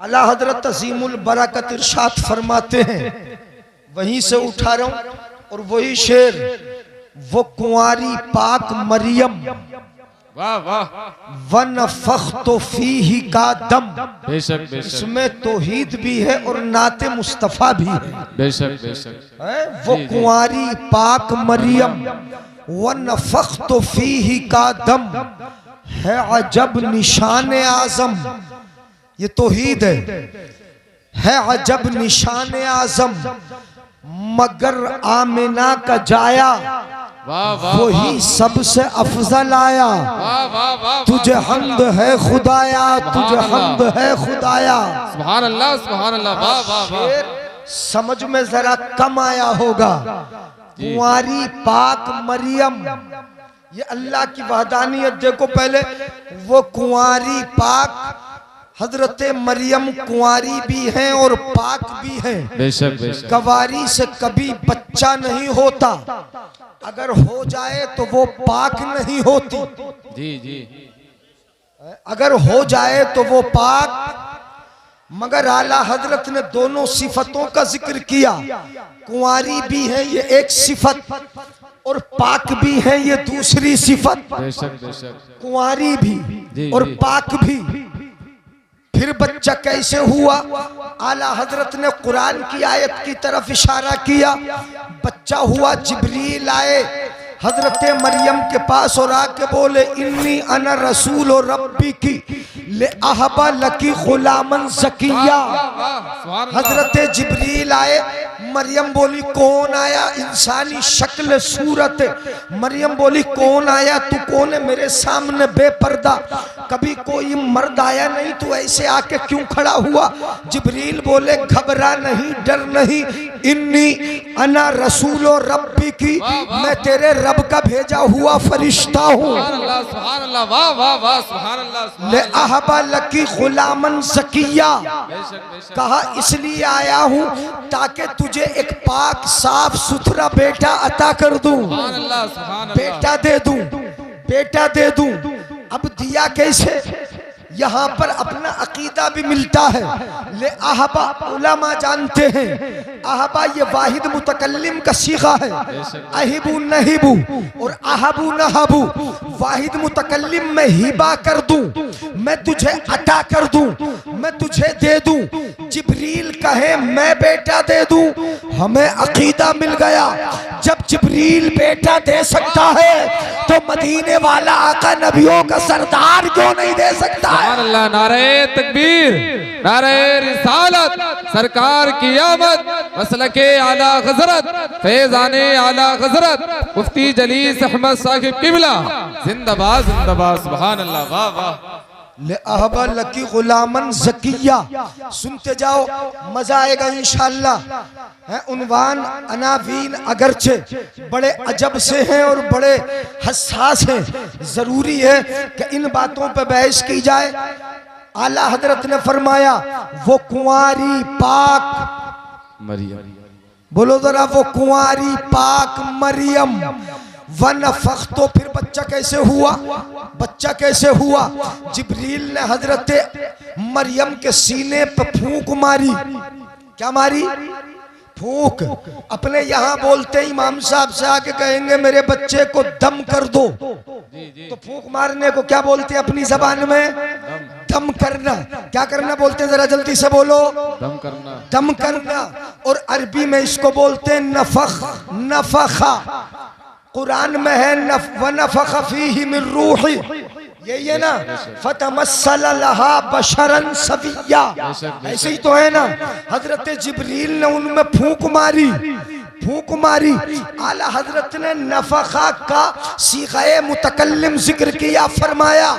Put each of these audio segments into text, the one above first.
आला हजरत अजीमुल बरकत इरशाद फरमाते हैं, वहीं से उठा रहा हूं और वही शेर, वो कुंवारी पाक मरियम वाह वाह वनफ़ख़्तु फ़ीही का दम। बेशक बेशक इसमें तौहीद भी है और नाते मुस्तफ़ा भी है। बेशक बेशक है वो कुंवारी पाक मरियम वनफ़ख़्तु फ़ीही का दम, है अजब निशान आज़म। ये तौहीद है अजब निशान आज़म, मगर आमिना का जाया वाह वाह वही सबसे अफजल आया। वाह वाह वाह तुझे हम्द है खुदाया, तुझे हम्द है खुदाया। सुभान अल्लाह सुभान अल्लाह वाह वाह वाह। समझ में जरा कम आया होगा। कुंवारी पाक मरियम, ये अल्लाह की वहदानियत देखो। पहले वो कुंवारी पाक, हजरत मरियम कुंवारी भी हैं और पाक भी हैं। बेशक बेशक कवारी से कभी बच्चा नहीं होता, अगर हो जाए तो वो पाक नहीं होती। जी जी अगर हो जाए तो वो पाक, मगर आला हजरत ने दोनों सिफतों का जिक्र किया। कुंवारी भी है ये एक सिफत और पाक भी है ये दूसरी सिफत। बेशक बेशक कुंवारी भी जी, और जी। पाक भी। फिर बच्चा कैसे हुआ? आला हजरत ने कुरान की आयत की तरफ इशारा किया। बच्चा हुआ, जिब्रील आए हजरत मरियम के पास और आके बोले, इन्नी अना रसूल और रब्बी की ले अहबा लकी गुलामन ज़किया। हजरत जिब्रील आए, मरियम बोली कौन आया? इंसानी शक्ल सूरत। मरियम बोली कौन आया? तू कौन है मेरे सामने बेपर्दा? कभी कोई मर्द आया नहीं, तू ऐसे आके क्यों खड़ा हुआ? जिब्रील बोले घबरा नहीं, डर नहीं, इन्नी अना रसूल और रब्बी की, मैं तेरे रब का भेजा हुआ फरिश्ता हूँ। सुभान अल्लाह वाह वाह वाह सुभान अल्लाह। ले अहबा लकी गुलामन ज़किया, कहा इसलिए आया हूँ ताकि तुझे एक पाक साफ सुथरा बेटा अता कर दूं, बेटा दे दूं, बेटा दे दूं। अब दिया कैसे? यहाँ पर अपना अकीदा भी मिलता है। ले अहबा, उलमा जानते हैं अहबा ये वाहिद मुतकल्लिम का सीगा है। अहिबू नहिबू और अहबू नहबू, वाहिद मुतकल्लिम में हिबा कर दूं, मैं तुझे अता कर दूं, मैं तुझे दे दूं। जिब्रील कहे मैं बेटा दे दूं, हमें अकीदा मिल गया। जब जिब्रील बेटा दे सकता है तो मदीने वाला आका नबियों का सरदार क्यों नहीं दे सकता है? सुभान अल्लाह। नारे तकबीर, नारे रिसालत, सरकार की आमद, मसलके आला हजरत, फैजाने आला हजरत मुफ्ती जलीस अहमद साहिब किबला जिंदाबाद जिंदाबाद। सुभान अल्लाह वाह वाह। ले अहबा लकी गुलामन ज़किया, सुनते जाओ मजा आएगा इंशाअल्लाह। है उन्वान अनावीन अगरचे बड़े अजब से हैं और बड़े हसास हैं, जरूरी है कि इन बातों पर बहस की जाए। आला हजरत ने फरमाया वो कुंवारी पाक मरियम, बोलो जरा, वो कुंवारी पाक मरियम वनफ़ख़्तु, फिर बच्चा कैसे हुआ? बच्चा कैसे हुआ? जिब्रील ने हजरत मरियम के सीने पे फूंक मारी। क्या मारी? फूंक। अपने यहाँ बोलते इमाम साहब से आके कहेंगे मेरे बच्चे को दम कर दो, तो फूंक मारने को क्या बोलते हैं अपनी जबान में? दम करना। क्या करना बोलते हैं? जरा जल्दी से बोलो। दम करना, दम करना। और अरबी में इसको बोलते हैं नफख, नफखा। कुरान में है वनफ़ख़ फ़ीही मिन रूही, यही है ना? फ़तमस्सल लहा बशरन सविय्या, ऐसे ही तो है ना? हजरत जिब्रील ने उनमें फूंक मारी, फूंक मारी। आला हजरत ने नफ़ख़ा का सीग़े मुतकल्लिम जिक्र किया, फरमाया।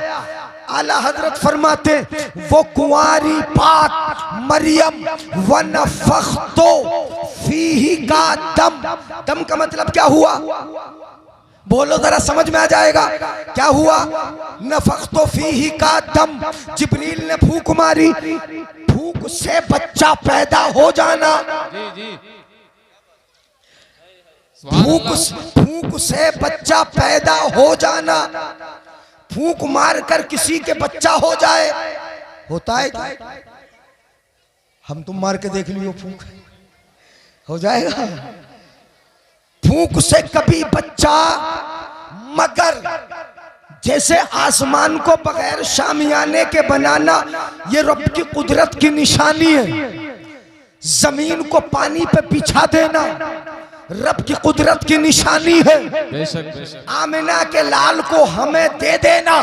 आला हजरत फरमाते वो कुंवारी पाक मरियम वनफ़ख़्तु फ़ीही का दम। दम का मतलब क्या हुआ? बोलो जरा, समझ में आ जाएगा क्या हुआ? नफ़ख़्तु फ़ीही का दम, जिब्रील ने फूंक मारी, फूंक से बच्चा पैदा हो जाना। फूंक से बच्चा पैदा हो जाना। फूंक मार कर किसी के बच्चा हो जाए, होता है? हम तुम मार के देख लियो, फूंक हो जाएगा। फूंक से कभी बच्चा, मगर जैसे आसमान को बगैर शामियाने के बनाना ये रब की कुदरत की निशानी है। जमीन को पानी पे बिछा देना रब की कुदरत की निशानी है। बेशक बेशक। आमिना के लाल को हमें दे देना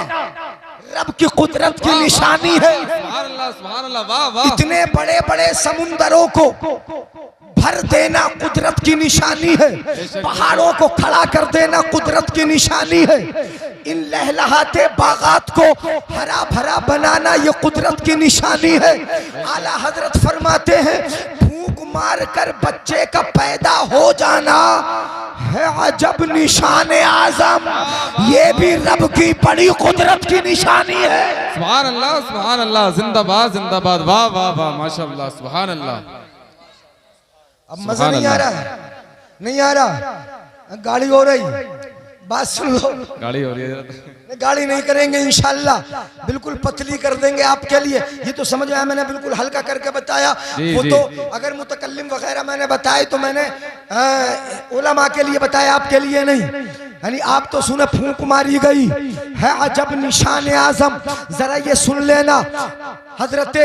रब की कुदरत की निशानी है। सुभान अल्लाह, सुभान अल्लाह, वाह वाह। इतने बड़े बड़े समुंदरों को भर देना कुदरत की निशानी है। पहाड़ों को खड़ा कर देना कुदरत की निशानी है। इन लहलहाते बागात को हरा भरा बनाना ये कुदरत की निशानी है। आला हजरत फरमाते हैं फूंक मार कर बच्चे का पैदा हो जाना है अजब निशान आजम, ये भी रब की बड़ी कुदरत की निशानी है। सुभान अल्लाह, सुभान अल्लाह, जिंदाबाद जिंदाबाद, वाह वाह वाह, माशाअल्लाह, सुभान अल्लाह। अब मजा नहीं आ रहा, नहीं आ रहा, गाड़ी हो रही, बात सुन लो। गाड़ी हो रही है, गाड़ी नहीं करेंगे इंशाल्लाह, बिल्कुल पतली कर देंगे आपके लिए। ये तो समझ में मैंने बिल्कुल हल्का करके बताया। वो तो अगर मुतकल्लिम वगैरह मैंने बताए तो मैंने उलमा के लिए बताया, आपके लिए नहीं। यानी आप तो सुने फूंक मारी गई है अजब निशान आजम। जरा ये सुन लेना, हजरत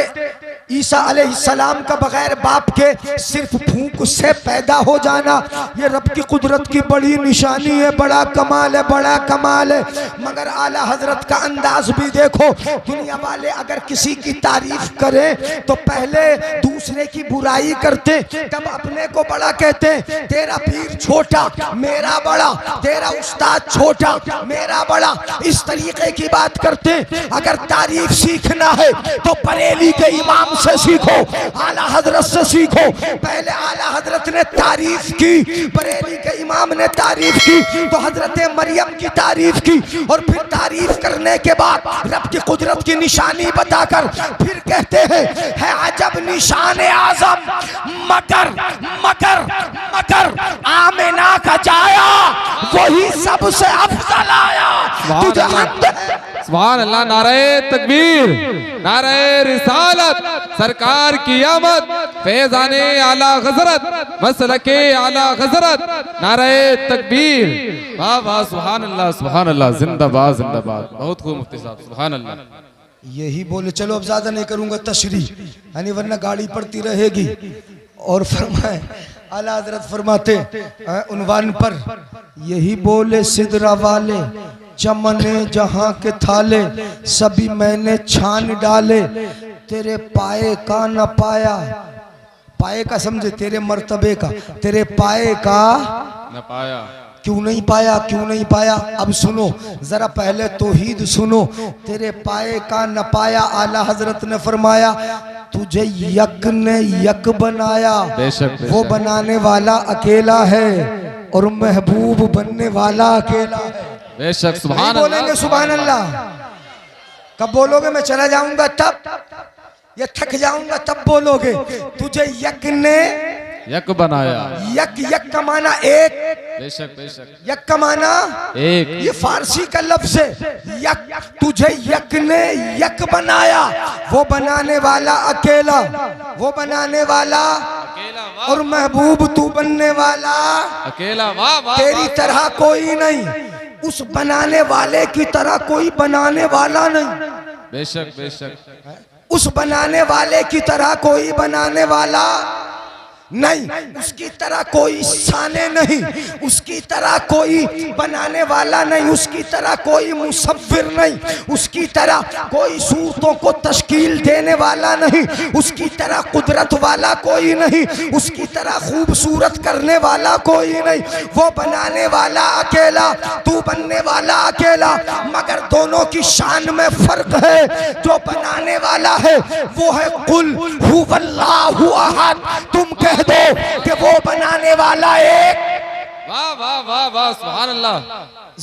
ईसा अलैहिस्सलाम का बगैर बाप के सिर्फ फूंक से पैदा हो जाना ये रब की कुदरत की बड़ी निशानी है। बड़ा कमाल है, बड़ा कमाल है। मगर आला हजरत का अंदाज भी देखो। दुनिया वाले अगर किसी की तारीफ करें तो पहले दूसरे की बुराई करते, तब अपने को बड़ा कहते। तेरा पीर छोटा मेरा बड़ा, तेरा उस्ताद छोटा मेरा बड़ा, इस तरीके की बात करते। अगर तारीफ सीखना है तो बरेली के इमाम से सीखो, आला हजरत से सीखो। पहले आला हजरत ने तारीफ की, बरेली के इमाम ने तारीफ की, तो हजरत मरियम की तारीफ की, और फिर तारीफ करने के बाद रब की कुदरत की निशानी बताकर फिर कहते हैं है अजब निशान आजम। मगर मगर मगर आमिना का जाया वही सबसे अफजल आया। तुझे हम्द है। सुभान अल्लाह, नारे तकबीर, नारे रिसालत, सरकार की आमद, फैज़ाने आला हज़रत, मसलके आला हज़रत, नारे तकबीर, वाह वाह, सुभान अल्लाह, सुभान अल्लाह, जिंदाबाद जिंदाबाद। बहुत खूब मुफ्ती साहब, सुभान अल्लाह। यही बोले। चलो अब ज्यादा नहीं करूंगा तशरीह, यानी वरना गाड़ी पड़ती रहेगी। और फरमाए आला हजरत फरमाते उन्वान पर, यही बोले सिदरा वाले चमने जहां के थाले, सभी मैंने छान डाले, तेरे पाए का न पाया। पाए का समझे, तेरे मर्तबे का, तेरे पाए का न पाया। क्यों नहीं पाया, क्यों नहीं पाया? अब सुनो जरा, पहले तौहीद सुनो। तेरे पाए का न पाया, आला हजरत ने फरमाया तुझे यक ने यक बनाया। बेशक, बेशक। वो बनाने वाला अकेला है और महबूब बनने वाला अकेला है। बेशक, सुभान बोलेंगे अल्लाह, सुभान अल्लाह। कब बोलोगे? मैं चला जाऊंगा तब, या थक जाऊंगा तब बोलोगे। तुझे यक ने यक बनाया। यक, यक का माना एक, बेशक बेशक, यक का माना एक। ये फारसी का लफ्ज है यक। तुझे यक ने यक बनाया, वो बनाने वाला अकेला, वो बनाने वाला अकेला, वाह, और महबूब तू बनने वाला अकेला, वाह वाह। तेरी तरह कोई नहीं, उस बनाने वाले की तरह कोई बनाने वाला नहीं। बेशक बेशक, उस बनाने वाले की तरह कोई बनाने वाला नहीं, उसकी तरह कोई शाने नहीं, उसकी तरह कोई बनाने वाला नहीं, उसकी तरह कोई मुसव्विर नहीं, उसकी तरह कोई सूरतों को तश्कील देने वाला नहीं, उसकी तरह कुदरत वाला कोई नहीं, उसकी तरह खूबसूरत करने वाला कोई नहीं। वो बनाने वाला अकेला, तू बनने वाला अकेला, मगर दोनों की शान में फर्क है। जो बनाने वाला है वो है कुल हुवल्लाहु अहद। तुम कह दो कि वो बनाने वाला एक, वाह वाह वाह वाह, सुभान अल्लाह।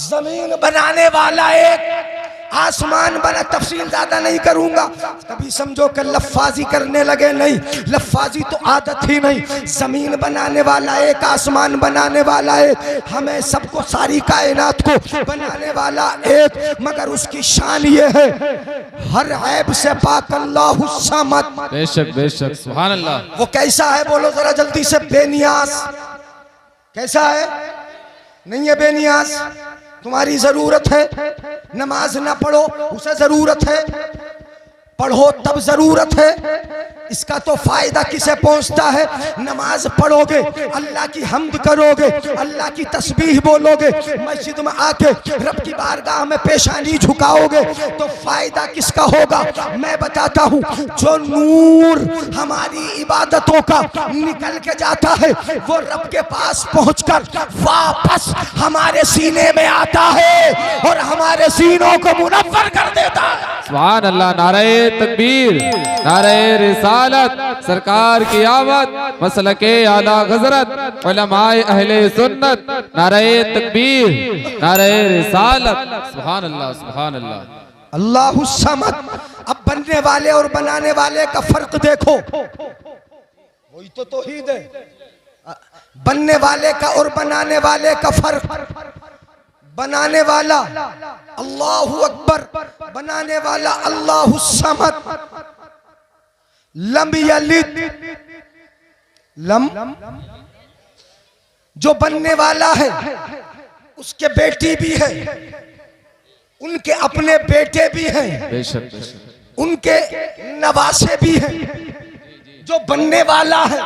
जमीन बनाने वाला एक, आसमान बना, तफसील ज्यादा नहीं करूंगा। कभी समझो कि लफ्फाजी करने लगे, नहीं, लफ्फाजी तो आदत ही नहीं। जमीन बनाने वाला एक, आसमान बनाने वाला एक, हमें सबको, सारी कायनात को बनाने वाला एक, मगर उसकी शान ये है हर ऐब से पाक अल्लाहु समद। बेशक बेशक, सुभान अल्लाह। वो कैसा है बोलो जरा जल्दी से? बेनियाज। कैसा है? नहीं है बेनियाज। तुम्हारी जरूरत है, नमाज ना पढ़ो उसे जरूरत है, पढ़ो तब जरूरत है। इसका तो फायदा किसे पहुंचता है? नमाज पढ़ोगे, अल्लाह की हम्द करोगे, अल्लाह की तस्बीह बोलोगे, मस्जिद में आके रब की बारगाह में पेशानी झुकाओगे, तो फायदा किसका होगा? मैं बताता हूँ, जो नूर हमारी इबादतों का निकल के जाता है वो रब के पास पहुंचकर वापस हमारे सीने में आता है और हमारे सीनों को मुनव्वर कर देता है। सुभान अल्लाह। नारे तकबीर, नारे रिसालत, सरकार की आमद, मसलके आला हज़रत, उलमाए अहले सुन्नत, नारे तकबीर, नारे रिसालत। सुभान अल्लाह, सुभान अल्लाह। अल्लाहु समद। अब बनने वाले और बनाने वाले का फर्क देखो, वही तो तौहीद है। बनने वाले का और बनाने वाले का फर्क। बनाने वाला अल्लाहु अकबर, बनाने वाला अल्लाहु समद। लम यलिद, लम, जो बनने वाला है उसके बेटी भी है, उनके अपने बेटे भी हैं, बेशक बेशक, उनके नवासे भी हैं। जो बनने वाला है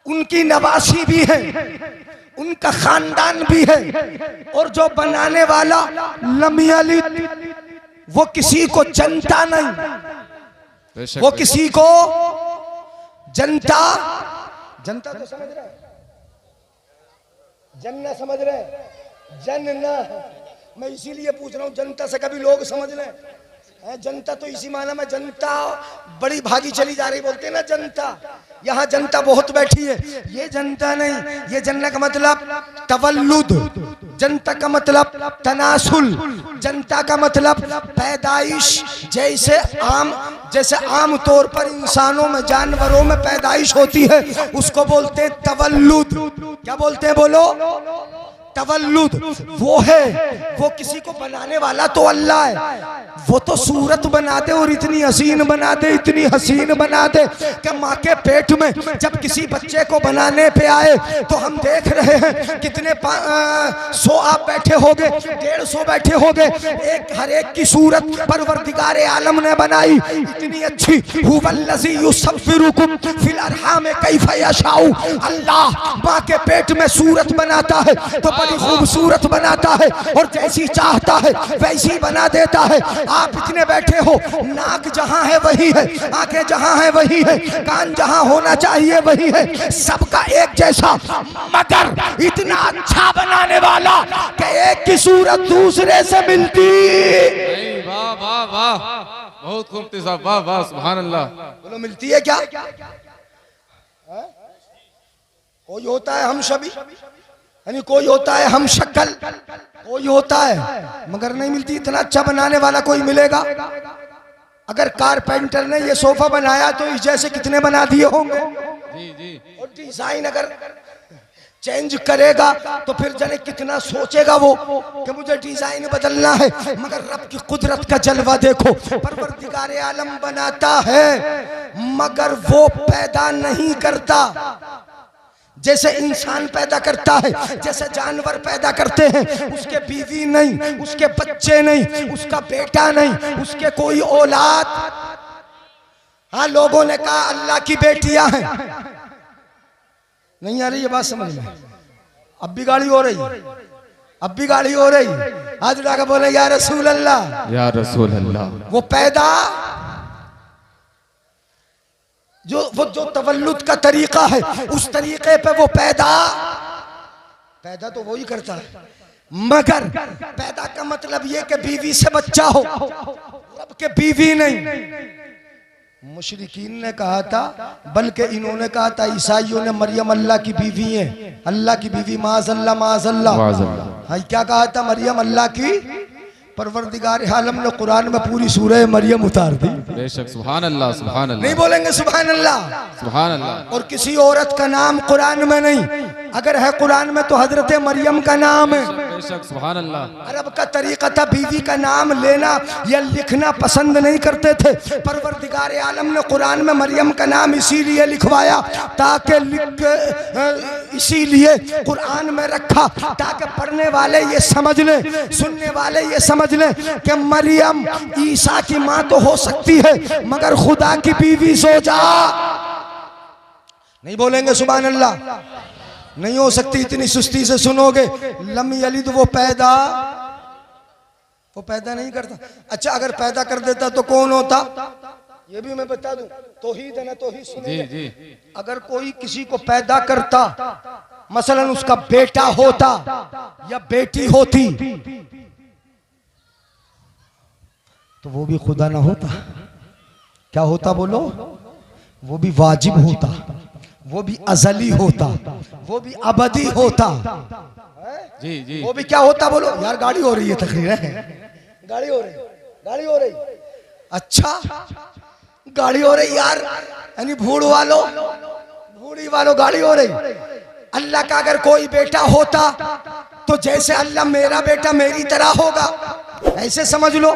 उनकी नवासी भी है, उनका खानदान भी है। और जो बनाने वाला लम यलिद, वो किसी को जनता नहीं, वो किसी को जनता, जनता तो समझ रहे, जन्ना समझ रहे, जन्ना। मैं इसीलिए पूछ रहा हूं, जनता से कभी लोग समझ लें। जनता तो इसी माना में, जनता बड़ी भागी चली जा रही, बोलते हैं ना जनता। यहाँ जनता बहुत बैठी है, ये जनता नहीं। ये जन्ना का मतलब तवल्लुद, जनता का मतलब तनासुल, जनता का मतलब पैदाइश। जैसे आम तौर पर इंसानों में, जानवरों में पैदाइश होती है, उसको बोलते हैं तवल्लुद। क्या बोलते हैं बोलो? तवल्लुद। वो है, वो किसी को बनाने वाला तो अल्लाह है। वो तो सूरत बना दे और इतनी हसीन बना दे, इतनी हसीन बना दे कि माँ के पेट में जब किसी बच्चे को बनाने पे आए तो हम देख रहे हैं कितने 100 आप बैठे होगे, 150 बैठे होगे, एक हर एक की सूरत परवरदिगारे आलम ने बनाई इतनी अच्छी। हुवल्लज़ी युसव्विरुकुम फिल अरहाम कैफ़ यशाउ। अल्लाह माँ के पेट में सूरत बनाता है तो बड़ी खूबसूरत बनाता है, और जैसी चाहता है वैसी बना देता है। आप इतने बैठे हो, नाक जहां है वही है, आंखें जहां है वही है, कान जहां होना चाहिए वही है, सबका एक जैसा, मगर इतना अच्छा बनाने वाला कि एक की सूरत दूसरे से मिलती। वाह वाह वाह, बहुत खूब साहब, वाह वाह, सुभान अल्लाह। बोलो मिलती है क्या? कोई होता है हम शबी, यानी कोई होता है हम शक्ल, कोई होता है मगर नहीं मिलती। इतना अच्छा बनाने वाला कोई मिलेगा? अगर कारपेंटर ने ये सोफा बनाया तो इस जैसे कितने बना दिए होंगे। जी जी। और डिजाइन अगर चेंज करेगा तो फिर जाने कितना सोचेगा वो कि मुझे डिजाइन बदलना है। मगर रब की कुदरत का जलवा देखो, परवरदिगारे आलम बनाता है मगर वो पैदा नहीं करता। जैसे इंसान पैदा करता है, जैसे जानवर पैदा करते हैं, उसके बीवी नहीं, उसके बच्चे नहीं, उसका बेटा नहीं, उसके कोई औलाद। हाँ, लोगों ने कहा अल्लाह की बेटियां हैं। नहीं आ रही ये बात समझ में? अब भी गाड़ी हो रही, अब भी गाड़ी हो रही। आज उठाकर बोले या रसूल अल्लाह, या रसूल अल्लाह। वो पैदा जो तवल्लुद का तरीका है, उस तरीके पे वो पैदा तो वही करता है। मगर पैदा का मतलब ये कि बीवी से बच्चा हो, रब के बीवी नहीं। मुशरिकीन ने कहा था, बल्कि इन्होंने कहा था, ईसाइयों ने मरियम अल्लाह की बीवी है, अल्लाह की बीवी, माज़अल्लाह माज़अल्लाह। हाँ, क्या कहा था? मरियम अल्लाह की परवरदिगार आलम ने कुरान में पूरी सूरह मरियम उतार दी। बेशक, सुभान अल्लाह, सुभान अल्लाह। नहीं बोलेंगे सुभान अल्लाह? सुभान अल्लाह। और किसी औरत का नाम कुरान में नहीं, अगर है कुरान में तो हजरत मरियम का नाम है। बेशक, सुभान अल्लाह। अरब का तरीका था, बीवी का नाम लेना या लिखना पसंद नहीं करते थे। परवरदिगार आलम ने कुरान में मरियम का नाम इसीलिए लिखवाया ताकि इसीलिए कुरान में रखा ताकि पढ़ने वाले ये समझ लें, सुनने वाले ये समझ लें कि मरियम ईसा की माँ तो हो सकती है मगर खुदा की बीवी सोचा। नहीं बोलेंगे सुभान अल्लाह? नहीं हो सकती। इतनी सुस्ती से सुनोगे। लम यलिद वो पैदा नहीं करता। अच्छा, अगर पैदा कर देता तो कौन होता? ये भी मैं बता दूं। तौहीद है ना, तौहीद सुनिए। जी। अगर कोई किसी को पैदा करता, मसलन उसका बेटा होता या बेटी होती, तो वो भी खुदा ना होता। क्या होता बोलो? वो भी वाजिब होता, वो भी अजली होता, वो भी अबदी होता। जी। वो भी क्या होता बोलो? यार गाड़ी हो रही है, तकरीर है, गाड़ी हो रही। अच्छा, गाड़ी हो रही यार, यानी भूड़ी वालों गाड़ी हो रही। अल्लाह का अगर कोई बेटा होता तो जैसे अल्लाह मेरा बेटा मेरी तरह होगा, ऐसे समझ लो।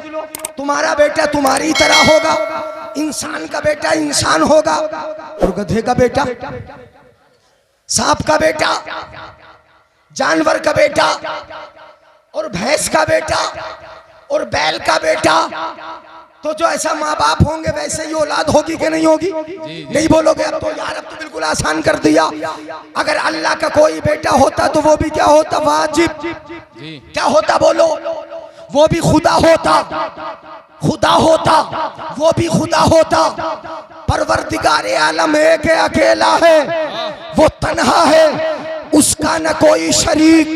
तुम्हारा बेटा तुम्हारी तरह होगा, इंसान का बेटा इंसान होगा, और गधे का बेटा, सांप का बेटा, जानवर का बेटा, और भैंस का बेटा, और बैल का बेटा। तो जो ऐसा माँ बाप होंगे वैसे ही औलाद होगी कि नहीं होगी? नहीं बोलोगे? अब तो यार, अब तो बिल्कुल आसान कर दिया। अगर अल्लाह का कोई बेटा होता तो वो भी क्या होता? वाजिब। क्या होता बोलो? वो भी खुदा होता, वो भी खुदा होता। परवरदिगार आलम एक अकेला है, वो तन्हा है, उसका न कोई शरीक,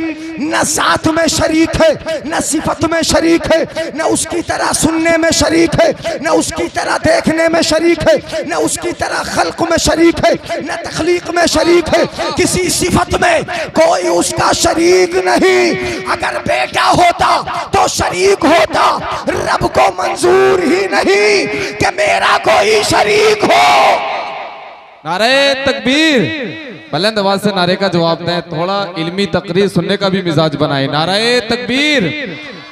न साथ में शरीक है, न सिफत में शरीक है, न उसकी तरह सुनने में शरीक है, न उसकी तरह देखने में शरीक है, न उसकी तरह खल्क में शरीक है, न तख्लीक में शरीक है। किसी सिफत में कोई उसका शरीक नहीं। अगर बेटा होता तो शरीक होता। रब को मंजूर ही नहीं कि मेरा कोई शरीक हो। नारे तकबीर। बुलंद आवाज से नारे का जवाब दें। थोड़ा इल्मी तकरीर सुनने का भी मिजाज बनाए। नारे तकबीर,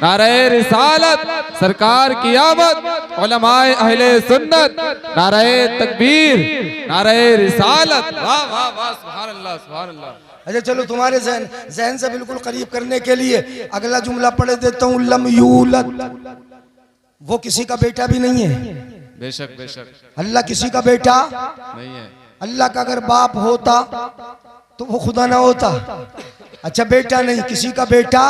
नारे रिसालत, सरकार की आमद, उलमाए अहले सुन्नत। नारे तकबीर, नारे रिसालत। वाह वाह वाह, सुभान अल्लाह, सुभान अल्लाह। अच्छा चलो, तुम्हारे जहन से बिल्कुल करीब करने के लिए अगला जुमला पढ़ देता हूँ। लम यूलद, वो किसी का बेटा भी नहीं है। बेशक, बेशक। अल्लाह किसी का बेटा नहीं है। अल्लाह का अगर बाप होता तो वो खुदा ना होता। अच्छा, बेटा नहीं, किसी का बेटा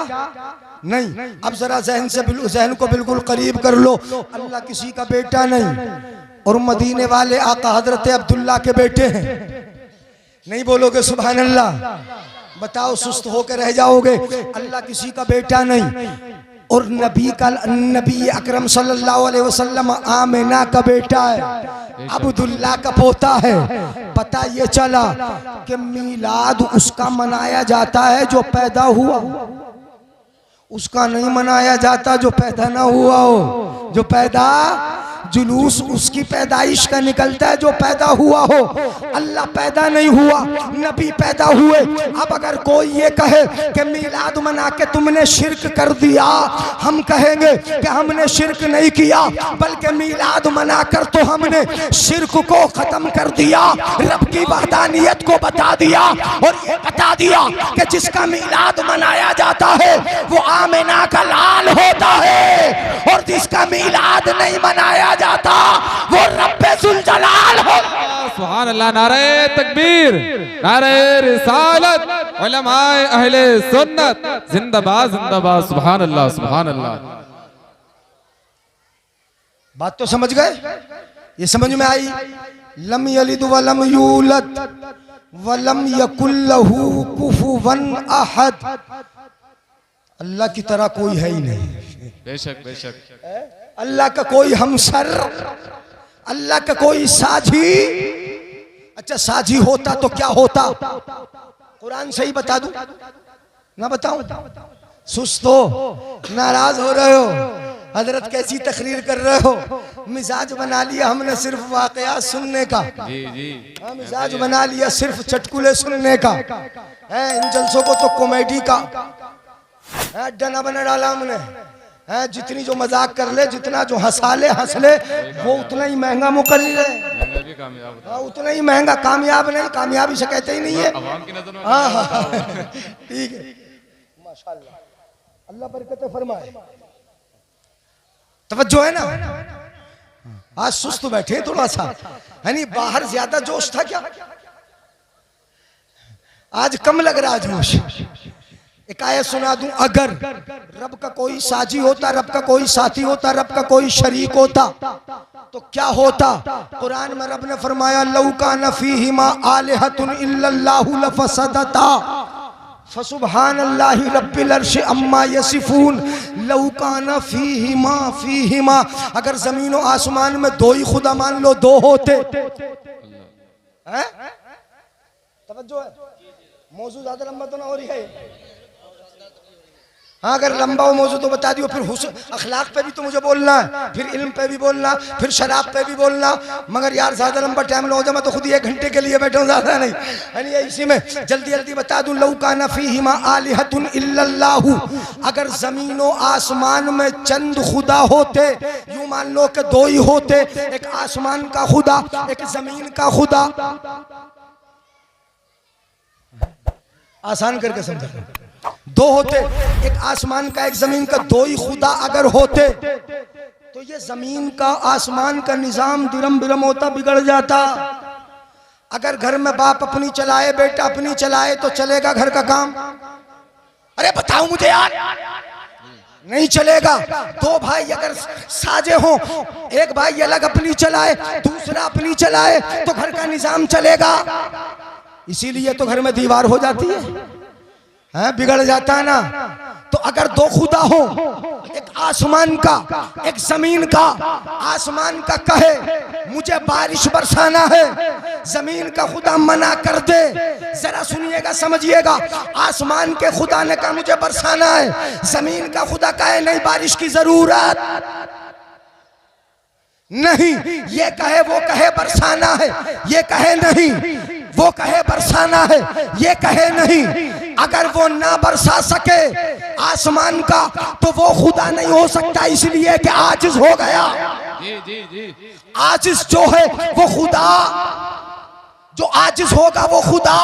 नहीं। अब जरा जहन को बिल्कुल करीब कर लो। अल्लाह किसी का बेटा नहीं, और मदीने वाले आका हजरत अब्दुल्ला के बेटे हैं। नहीं बोलोगे सुभान अल्लाह? बताओ, सुस्त होकर रह जाओगे। अल्लाह किसी का बेटा नहीं, और नबी अकरम सल्लल्लाहु अलैहि वसल्लम आमिना का बेटा है, अब्दुल्ला का पोता है। पता ये चला कि मीलाद उसका मनाया जाता है जो पैदा हुआ, उसका नहीं मनाया जाता जो पैदा ना हुआ हो। जो पैदा, जुलूस उसकी पैदाइश का निकलता है जो पैदा हुआ हो। अल्लाह पैदा नहीं हुआ, नबी पैदा हुए। अब अगर कोई ये कहे कि मीलाद मना के तुमने शिर्क कर दिया, हम कहेंगे कि हमने शिर्क नहीं किया, बल्कि मीलाद मनाकर तो हमने शिर्क को खत्म कर दिया, रब की वहदानियत को बता दिया, और ये बता दिया कि जिसका मीलाद मनाया जाता है वो आमिना का लाल होता है, और जिसका मीलाद नहीं मनाया जाता वो रब्बे जुल जलाल हो। सुभान अल्लाह। नारे तकबीर, नारे रिसालत, उलमाए अहले सुन्नत जिंदाबाद, जिंदाबाद। सुभान अल्लाह, सुभान अल्लाह। बात तो समझ गए? ये समझ में आई? लम यलिद वलम यूलद वलम यकुल लहू कुफुवन अहद। अल्लाह की तरह कोई है ही नहीं। बेशक, बेशक। अल्लाह का कोई हमसर, अल्लाह का कोई साझी। अच्छा, साझी होता तो क्या होता? कुरान सही बता दूं ना बताऊं? सुस्त हो, नाराज हो रहे हो, हजरत कैसी तकरीर कर रहे हो। मिजाज बना लिया हमने सिर्फ वाकया सुनने का। जी जी हाँ, मिजाज बना लिया सिर्फ चटकुले सुनने का है। इन जलसों को तो कॉमेडी का अड्डा ना बना डाला हमने है। जितनी जो मजाक कर ले, जितना जो हंसा ले हंस ले, वो उतना ही महंगा मुकर्रिर है। हाँ, उतना ही महंगा। कामयाब नहीं, कामयाबी से कहते ही नहीं है। हाँ हाँ ठीक है, माशाल्लाह, अल्लाह बरकत फरमाए। तवज्जो है ना। आज सुस्त बैठे थोड़ा सा, है नहीं? बाहर ज्यादा जोश था क्या? आज कम लग रहा जोश। एक आयत सुना दूं, अगर रब का कोई साजी होता, रब का कोई साथी होता, रब का कोई शरीक होता तो क्या होता? कुरान में रब ने फरमाया, लौ कान फीहिमा आलिहतुन इल्लल्लाहु लफसदता फसुब्हानल्लाहि रब्बिल अर्शि अम्मा यसिफून। लौ कान फीहिमा, अगर जमीन और आसमान में दो ही खुदा मान लो, दो होते हैं? तवज्जो है, मौजूद ज्यादा लंबा तो ना हो रही है। हाँ, अगर लंबा हो मौजूद तो बता दियो। फिर हुस्न अखलाक पे भी तो मुझे बोलना है, फिर इल्म पे भी बोलना, फिर शराब पे भी बोलना। मगर यार ज्यादा लंबा टाइम ना हो जाए, मैं तो खुद ही 1 घंटे के लिए बैठा हूँ, ज्यादा नहीं है। नहीं, इसी में जल्दी जल्दी बता दूं, लौ कान फीहिमा आलिहतुन इल्लल्लाहु, अगर जमीनों आसमान में चंद खुदा होते, यूं मान लो कि 2 ही होते, एक आसमान का खुदा, एक जमीन का खुदा। आसान करके समझा, 2 होते, एक आसमान का एक जमीन का, 2 ही खुदा अगर होते तो ये जमीन का आसमान का निजाम दिरम बिरम होता, बिगड़ जाता। अगर घर में बाप अपनी चलाए, बेटा अपनी चलाए तो चलेगा घर का काम? अरे बताओ मुझे यार, नहीं चलेगा। 2 भाई अगर साजे हों, एक भाई अलग अपनी चलाए, दूसरा अपनी चलाए, तो घर का निजाम चलेगा? इसीलिए तो घर में दीवार हो जाती है, बिगड़ जाता है ना। तो अगर 2 खुदा हो, एक आसमान का एक जमीन का, आसमान का कहे मुझे बारिश बरसाना है, जमीन का खुदा मना कर दे, जरा सुनिएगा समझिएगा, आसमान के खुदा ने कहा मुझे बरसाना है, जमीन का खुदा कहे नहीं बारिश की जरूरत नहीं, ये कहे वो कहे बरसाना है, ये कहे नहीं वो कहे बरसाना है, ये कहे नहीं। अगर वो ना बरसा सके आसमान का तो वो खुदा नहीं हो सकता, इसलिए कि आजिज हो गया। जी जी जी, आजिज जो है वो खुदा, जो आजिज होगा वो खुदा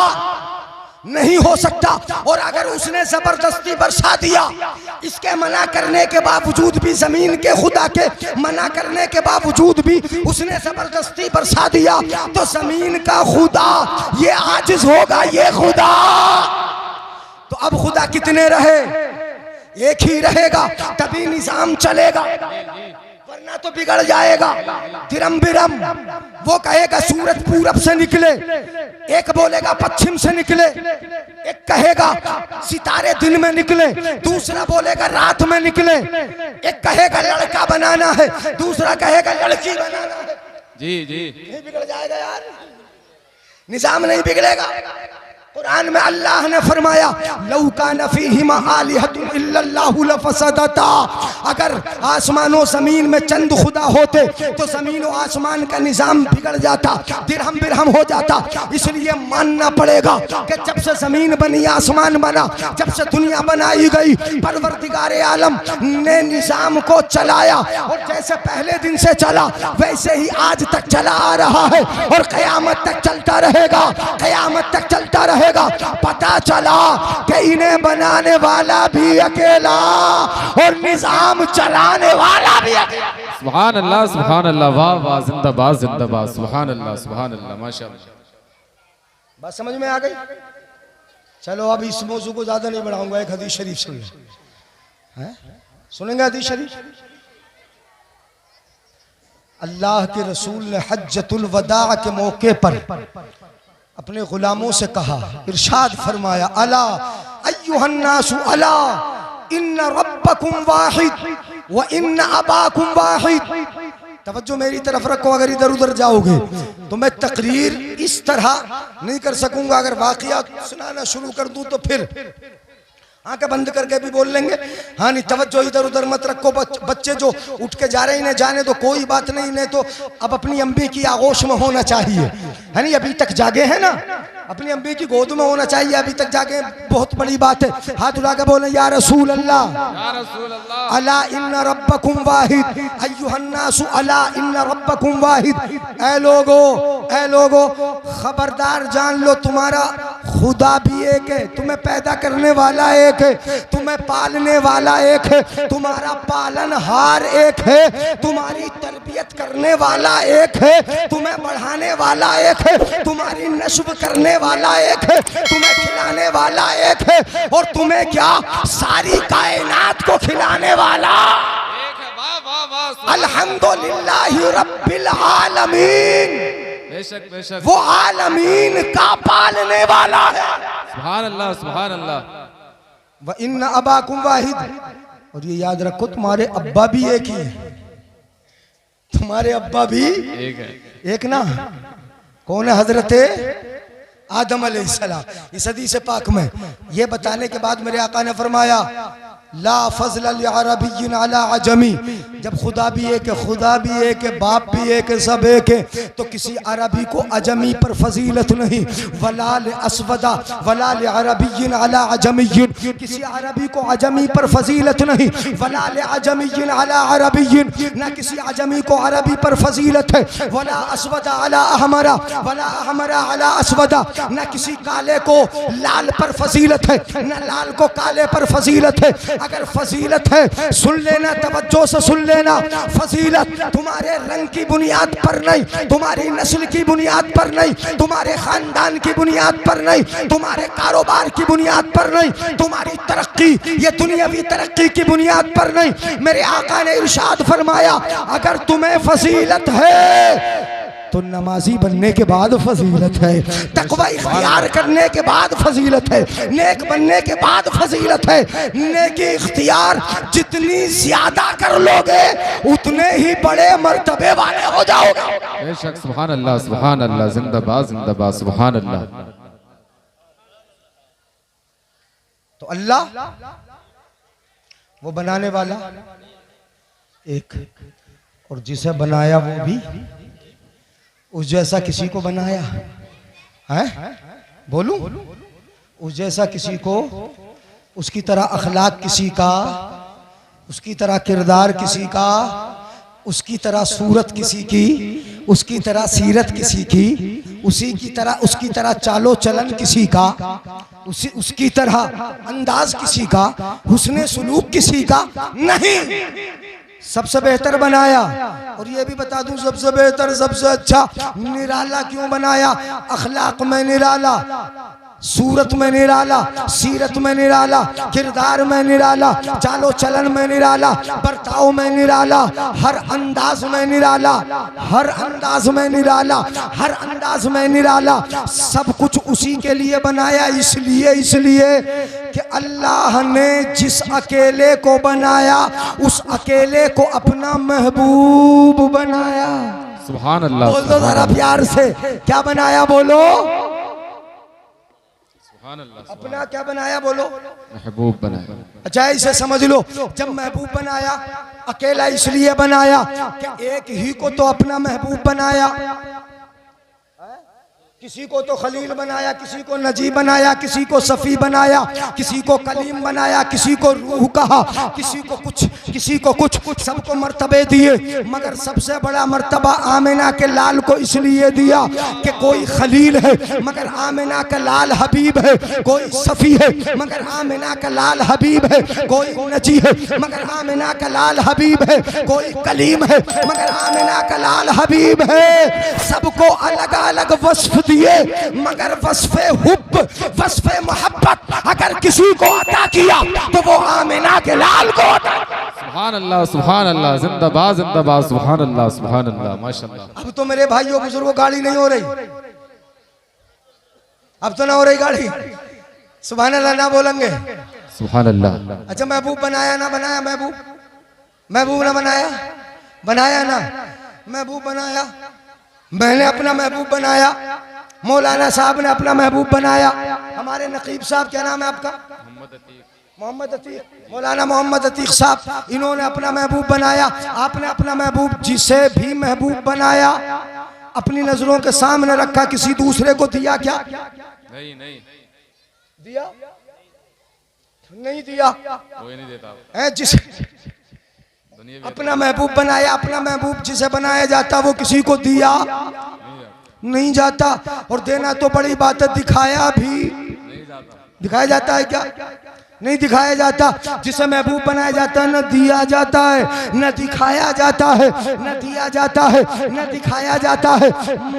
नहीं हो सकता। और अगर उसने जबरदस्ती बरसा दिया, इसके मना करने के बावजूद भी, जमीन के खुदा के मना करने के बावजूद भी उसने जबरदस्ती बरसा दिया, तो जमीन का खुदा ये आजिज होगा, ये खुदा। तो अब खुदा कितने रहे? एक ही रहेगा, तभी निजाम चलेगा, वरना तो बिगड़ जाएगा। दिरम बिरम, वो कहेगा सूरज पूरब से निकले, एक बोलेगा पश्चिम से निकले, एक कहेगा सितारे दिन में निकले, दूसरा बोलेगा रात में निकले, एक कहेगा लड़का बनाना है, दूसरा कहेगा लड़की बनाना है। जी जी, नहीं बिगड़ जाएगा यार, निजाम नहीं बिगड़ेगा। कुरान में अल्लाह ने फरमाया, लौ कान फीहिमा आलिहतुन इल्लल्लाहु लफसदता, अगर आसमानों जमीन में चंद खुदा होते तो जमीन और आसमान का निजाम बिगड़ जाता, दिरहम बिरहम हो जाता। इसलिए मानना पड़ेगा कि जब से जमीन बनी, आसमान बना, जब से दुनिया बनाई गई, परवरदिगारे आलम ने निजाम को चलाया, और जैसे पहले दिन से चला वैसे ही आज तक चला आ रहा है, और कयामत तक चलता रहेगा, कयामत तक चलता रहेगा। पता चला कि इन्हें बनाने वाला भी अकेला और निजाम चलाने वाला भी अकेला। सुभान अल्लाह, सुभान अल्लाह, वाह वाह, जिंदाबाद जिंदाबाद, सुभान अल्लाह, सुभान अल्लाह, माशाअल्लाह। बात समझ में आ गई? चलो अब इस मौजू को ज्यादा नहीं बढ़ाऊंगा, एक हदीस शरीफ सुन लो, सुनेंगे हदीस शरीफ? अल्लाह के रसूल ने हज्जतुल वदा के मौके पर अपने गुलामों से कहा, इरशाद फरमाया, अला अय्युहन्नासु अला इन्न रब्बकुम वाहिद व इन्न अबाकुम वाहिद। तवज्जो मेरी तरफ रखो, अगर इधर उधर जाओगे तो मैं तकरीर इस तरह नहीं कर सकूंगा। अगर वाकया सुनाना शुरू कर दूं तो फिर आंखें बंद करके भी बोल लेंगे। हाँ नहीं, तवज्जो इधर उधर मत रखो। बच्चे जो उठ के जा रहे हैं इन्हें जाने दो, कोई बात नहीं। इन्हें तो अब अपनी अम्मी की आगोश में होना चाहिए, है नहीं? अभी तक जागे हैं ना, अपनी अम्मी की गोद में होना चाहिए। अभी तक जागे, बहुत बड़ी बात है। हाथ उठा के बोले या रसूल अल्लाह, या रसूल अल्लाह, अला इन्ना रब्बकुम वाहिद, अय्युहन्नासु अला इन्ना रब्बकुम वाहिद। ऐ लोगो खबरदार, जान लो तुम्हारा खुदा भी एक है, तुम्हें पैदा करने वाला एक है, तुम्हें पालने वाला एक है, तुम्हारा पालनहार एक है, तुम्हारी तरबियत करने वाला एक है, तुम्हें बढ़ाने वाला एक है, तुम्हारी नस्ब करने वाला एक है, तुम्हें खिलाने वाला एक है, और तुम्हें क्या सारी कायनात को खिलाने वाला अल्हम्दुलिल्लाहि रब्बिल आलमीन। बेशक बेशक, वो आलमीन का पालने वाला है। सुभान अल्लाह, सुभान अल्लाह। व इन्ना अबाकुम वाहिद, और ये याद रखो तुम्हारे अब्बा भी एक ही है, तुम्हारे अब्बा भी एक है, एक ना। कौन है? हजरते आदम अलैहिस्सलाम। इस हदीस पाक में ये बताने के बाद मेरे आका ने फरमाया ला फज़ल लिअरबिय्यिन अला अजमी। जब खुदा भी एक है, खुदा भी एक है, बाप भी एक है, सब एक है, तो किसी अरबी को अजमी पर फजीलत नहीं। वला लिअस्वदा वला लिअरबिय्यिन अला अजमिय्यिन, किसी अरबी को अजमी पर फजीलत नहीं। वला लिअजमिय्यिन अला अरबिय्यिन, ना किसी अजमी को अरबी पर फजीलत है। वला अस्वदा अला अहमरा वला अहमरा अला अस्वदा, ना किसी काले को लाल पर फजीलत है, ना लाल को काले पर फजीलत है। अगर फजीलत है, सुन लेना, तवज्जो से सुन लेना, फजीलत तुम्हारे रंग की बुनियाद पर नहीं, तुम्हारी नस्ल की बुनियाद पर नहीं, तुम्हारे खानदान की बुनियाद पर नहीं, तुम्हारे कारोबार की बुनियाद पर नहीं, तुम्हारी तरक्की ये दुनियावी तरक्की की बुनियाद पर नहीं। मेरे आका ने इरशाद फरमाया अगर तुम्हें फजीलत है तो नमाजी बनने के बाद फजीलत है, तकवा इख्तियार करने के बाद फजीलत है, नेक बनने के बाद फजीलत है। नेकी इख्तियार जितनी ज्यादा कर लोगे उतने ही बड़े मर्तबे वाले हो जाओगे। बेशक, सुभान अल्लाह, सुभान अल्लाह, जिंदाबाद जिंदाबाद, सुभान अल्लाह। तो अल्लाह वो बनाने वाला एक, और जिसे बनाया वो भी उस जैसा किसी को बनाया है? बोलूं? उस जैसा किसी को, उसकी तरह अखलाक किसी का, उसकी तरह किरदार किसी का, उसकी तरह सूरत किसी की, उसकी तरह सीरत किसी की, उसकी तरह चालो चलन किसी का, उसकी तरह अंदाज किसी का, हुस्ने सुलूक किसी का नहीं। सबसे बेहतर बनाया। और ये भी बता दूं सबसे बेहतर, सबसे अच्छा निराला क्यों बनाया? अखलाक में निराला, सूरत में निराला, सीरत में निराला, किरदार में निराला, चालो चलन में निराला, बर्ताव में निराला, हर अंदाज में निराला, हर अंदाज में निराला, हर अंदाज में निराला। सब कुछ उसी के लिए बनाया, इसलिए कि अल्लाह ने जिस अकेले को बनाया उस अकेले को अपना महबूब बनाया। सुभान अल्लाह। बोल दो जरा प्यार से, क्या बनाया? बोलो। अपना क्या बनाया? बोलो। महबूब बनाया। अच्छा इसे समझ लो, जब महबूब बनाया अकेला इसलिए बनाया कि एक ही को तो अपना महबूब बनाया, किसी को तो खलील बनाया, किसी को नजी बनाया, किसी को सफ़ी बनाया, किसी को कलीम बनाया, किसी को रूह कहा, किसी को कुछ, सबको मर्तबे दिए। मगर सबसे बड़ा मर्तबा आमिना के लाल को इसलिए दिया कि कोई खलील है मगर आमिना का लाल हबीब है, कोई सफ़ी है मगर आमिना का लाल हबीब है, कोई नजी है मगर आमिना का लाल हबीब है, कोई कलीम है मगर आमिना का लाल हबीब है। सबको अलग अलग वस्फ दिए मगर वस्फे हुब, वस्फे मोहब्बत अगर किसी को अता किया तो वो आमिना के लाल को अता। सुभान अल्लाह, सुभान अल्लाह, जिंदाबाद जिंदाबाद, सुभान अल्लाह, सुभान अल्लाह, माशाअल्लाह। अब तो मेरे भाइयों बुजुर्गों गाड़ी नहीं हो रही, अब तो ना हो रही गाड़ी। सुभान अल्लाह ना बोलेंगे? सुभान अल्लाह। अच्छा महबूब बनाया ना बनाया? महबूब ना बनाया? बनाया ना महबूब बनाया। मैंने अपना महबूब बनाया, मौलाना साहब ने अपना महबूब बनाया, हमारे नकीब साहब, क्या नाम है आपका? मोहम्मद अतीक, मौलाना मोहम्मद अतीक साहब, इन्होंने अपना महबूब बनाया। आपने अपना महबूब जिसे भी महबूब बनाया अपनी नजरों के सामने रखा, किसी दूसरे को दिया क्या? नहीं नहीं दिया नहीं दिया, कोई नहीं देता है। जिसे अपना महबूब बनाया, अपना महबूब जिसे बनाया जाता वो किसी को दिया नहीं जाता। और देना तो बड़ी बात है, दिखाया भी दिखाया जाता है क्या? नहीं दिखाया जाता। जिसे महबूब बनाया जाता है न दिया जाता है, न दिखाया जाता है, न दिया जाता है, न दिखाया जाता है,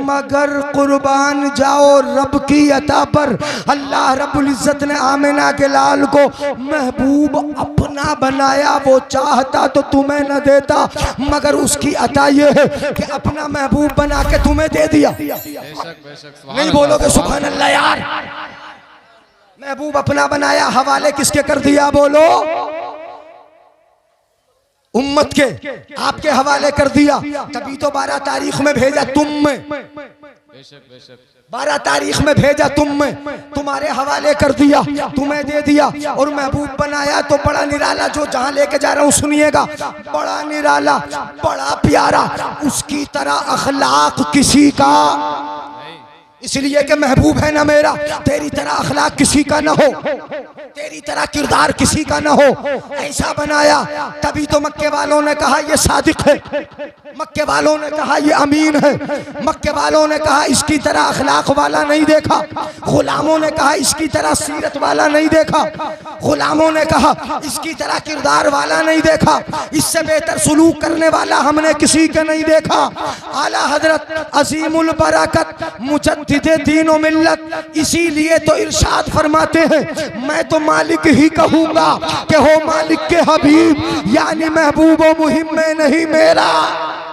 मगर कुर्बान जाओ रब की अता पर। अल्लाह रब्बुल इज्जत ने आमिना के लाल को महबूब अपना बनाया। वो चाहता तो तुम्हें न देता, मगर उसकी अता ये है कि अपना महबूब बना के तुम्हें दे दिया। नहीं बोलोगे सुभान अल्लाह यार? महबूब अपना बनाया, हवाले किसके कर दिया? बोलो उम्मत के, आपके हवाले कर दिया। तभी तो 12 तारीख में भेजा तुम में, 12 तारीख में भेजा तुम में, तुम्हारे हवाले कर दिया, तुम्हें दे दिया और महबूब बनाया। तो बड़ा निराला, जो जहां लेके जा रहा हूं सुनिएगा, बड़ा निराला, बड़ा प्यारा, उसकी तरह अखलाक किसी का, इसलिए कि महबूब है ना मेरा, तेरी तरह अखलाक किसी का ना हो, तेरी तरह किरदार किसी का ना हो, ऐसा बनाया। तभी तो मक्के वालों ने कहा ये सादिक है, मक्के वालों ने कहा ये अमीन है, मक्के वालों ने कहा इसकी तरह अखलाक वाला नहीं देखा, गुलामों ने कहा इसकी तरह सीरत वाला नहीं देखा, गुलामों ने कहा इसकी तरह किरदार वाला नहीं देखा, इससे बेहतर सुलूक करने वाला हमने किसी का नहीं देखा। आला हजरत अजीमुल बरकत मुजद्दिद दीनो मिल्लत, इसीलिए तो इरशाद फरमाते हैं मैं तो मालिक ही कहूंगा कि हो मालिक के हबीब, यानी महबूबो मुहिम में नहीं मेरा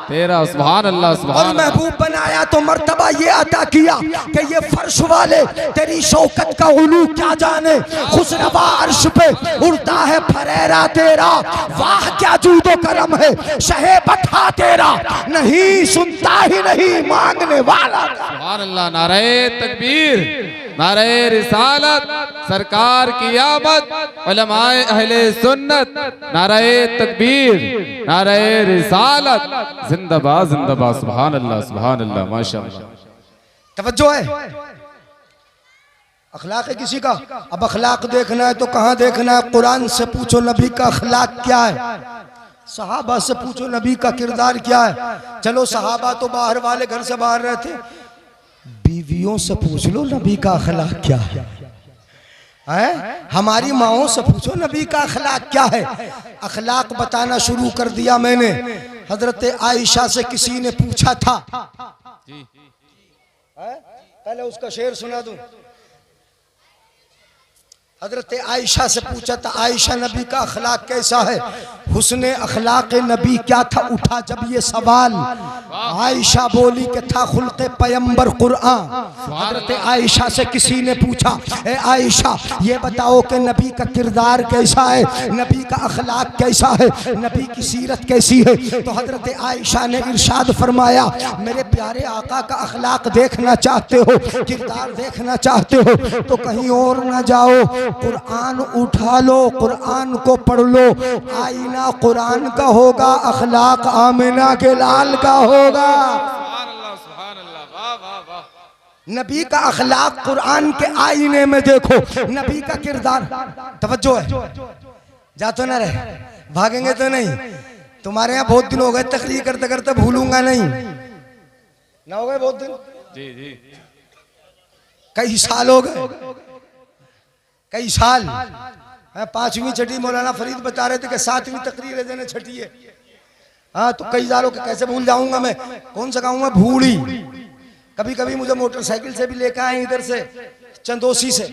तेरा। सुभान अल्लाह सुभान। और महबूब बनाया तो मर्तबा ये अता किया कि ये फर्श वाले तेरी शौकत का उलू क्या जाने, खुशरवा अर्श पे उड़ता है फरेरा तेरा, वाह क्या जूदो करम है शहे बता तेरा, नहीं सुनता ही नहीं मांगने वाला। सुभान अल्लाह। नारे तकबीर, नारे रिसालत, सरकार की आमद, उलमाए अहले सुन्नत, नारे तकबीर, नारे रिसालत, जिंदाबाद जिंदाबाद। सुभान अल्लाह सुभान अल्लाह माशाअल्लाह। तवज्जो है, अखलाक है किसी का। अब अखलाक देखना है तो कहाँ देखना है? कुरान से पूछो नबी का अखलाक क्या है, सहाबा से पूछो नबी का किरदार क्या है। चलो सहाबा तो बाहर वाले, घर से बाहर रहते, बीवियों से पूछ लो नबी का अखलाक क्या है। हमारी माओं से पूछो नबी का अखलाक क्या है। अखलाक बताना शुरू कर दिया मैंने। हजरत आयशा से किसी ने पूछा था, पहले उसका शेर सुना दूं। हजरत आयशा से पूछा था, आयशा नबी का अखलाक कैसा है, हुस्ने अखलाक नबी क्या था, उठा जब ये सवाल। आयशा बोली कि था खुल्क़े पैगंबर कुरान। हजरत आयशा से किसी ने पूछा, ए आयशा ये बताओ कि नबी का किरदार कैसा है, नबी का अखलाक कैसा है, नबी की सीरत कैसी है। तो हजरत आयशा ने इरशाद फरमाया, मेरे प्यारे आका का अखलाक देखना चाहते हो, किरदार देखना चाहते हो तो कहीं और ना जाओ, कुरान उठा लो, कुरान को पढ़ लो। आईना कुरान का होगा, अखलाक आमिना के लाल का होगा। नबी का अखलाक कुरान के आईने में देखो, नबी का किरदार। तवज्जो है, जा तो ना रहे, भागेंगे तो नहीं। तुम्हारे यहाँ बहुत दिन हो गए तकरीर करते करते, भूलूंगा नहीं ना, हो गए बहुत दिन, जी जी कई साल हो गए, कई साल। 5वीं छठी मौलाना फरीद बता रहे थे कि 7वीं तकरीर है देने छठी है। हाँ तो कई सालों के कैसे भूल जाऊंगा मैं, कौन सा गाँव में भूली। कभी कभी मुझे मोटरसाइकिल से भी लेकर आए, इधर से चंदोसी से,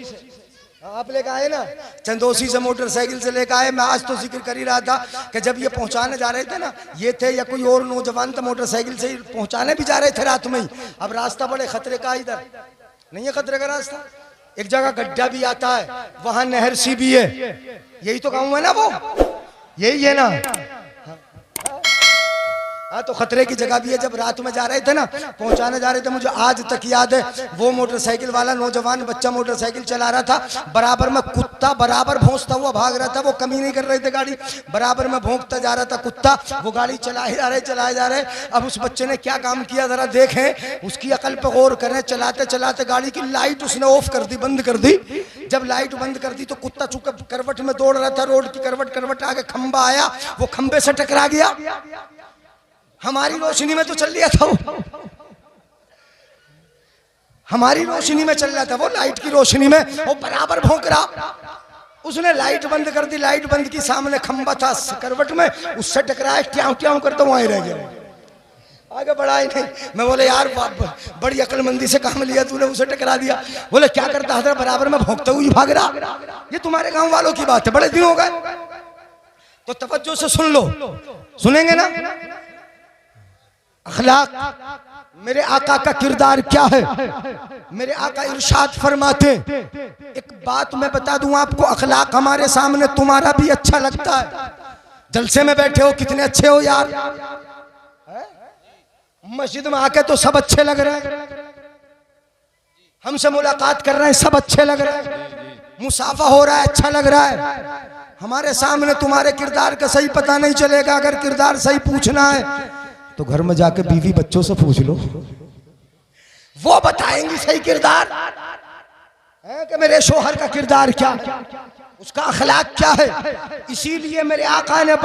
आप लेकर आए ना, चंदोसी से मोटरसाइकिल से लेकर आए। मैं आज तो जिक्र कर ही रहा था कि जब ये पहुंचाने जा रहे थे ना, ये थे या कोई और नौजवान था, मोटरसाइकिल से पहुंचाने भी जा रहे थे रात में ही। अब रास्ता बड़े खतरे का, इधर नहीं है खतरे का रास्ता, एक जगह गड्ढा भी आता है, वहां नहर सी भी है। यही तो गाँव है ना, वो यही है ना। हाँ तो खतरे की जगह भी है। जब रात में जा रहे थे ना, पहुंचाने जा रहे थे, मुझे आज तक याद है, वो मोटरसाइकिल वाला नौजवान बच्चा मोटरसाइकिल चला रहा था, बराबर में कुत्ता बराबर भौंकता हुआ भाग रहा था। वो कमी नहीं कर रहे थे, गाड़ी बराबर में भौंकता जा रहा था कुत्ता, वो गाड़ी चलाए जा रहे। अब उस बच्चे ने क्या काम किया जरा देखें, उसकी अकल पे गौर करें। चलाते चलाते गाड़ी की लाइट उसने ऑफ कर दी, बंद कर दी। जब लाइट बंद कर दी तो कुत्ता चूंकि करवट में दौड़ रहा था, रोड की करवट आगे खंबा आया, वो खंबे से टकरा गया। हमारी रोशनी में तो चल लिया था वो, हमारी रोशनी में चल रहा था वो, लाइट की रोशनी में वो बराबर भौंक रहा। उसने लाइट बंद कर दी, लाइट बंद की, सामने खंबा था करवट में, उससे टकराया, ट्याव ट्याव करता वहीं रह गया, आगे बढ़ा ही नहीं। मैं बोले यार बड़ी अक्लमंदी से काम लिया तूने, उसे टकरा दिया। बोले क्या करता हजरत, बराबर में भौंकता हुई भाग रहा। ये तुम्हारे गांव वालों की बात है, बड़े दिन हो गए। तो तवज्जो से सुन लो, सुनेंगे ना। अखलाक, मेरे आका का किरदार क्या है। मेरे आका इरशाद फरमाते, एक बात मैं बता दूं आपको, अखलाक हमारे सामने तुम्हारा भी अच्छा लगता है। जलसे में बैठे हो, कितने अच्छे हो यार, मस्जिद में आके तो सब अच्छे लग रहे हैं, हमसे मुलाकात कर रहे हैं सब अच्छे लग रहे हैं, मुसाफा हो रहा है अच्छा लग रहा है। हमारे सामने तुम्हारे किरदार का सही पता नहीं चलेगा। अगर किरदार सही पूछना है तो घर में जाके बीवी बच्चों से पूछ लो, वो बताएंगी सही किरदार है कि मेरे शोहर का किरदार क्या, उसका अखलाक क्या है। इसीलिए मेरे आका ने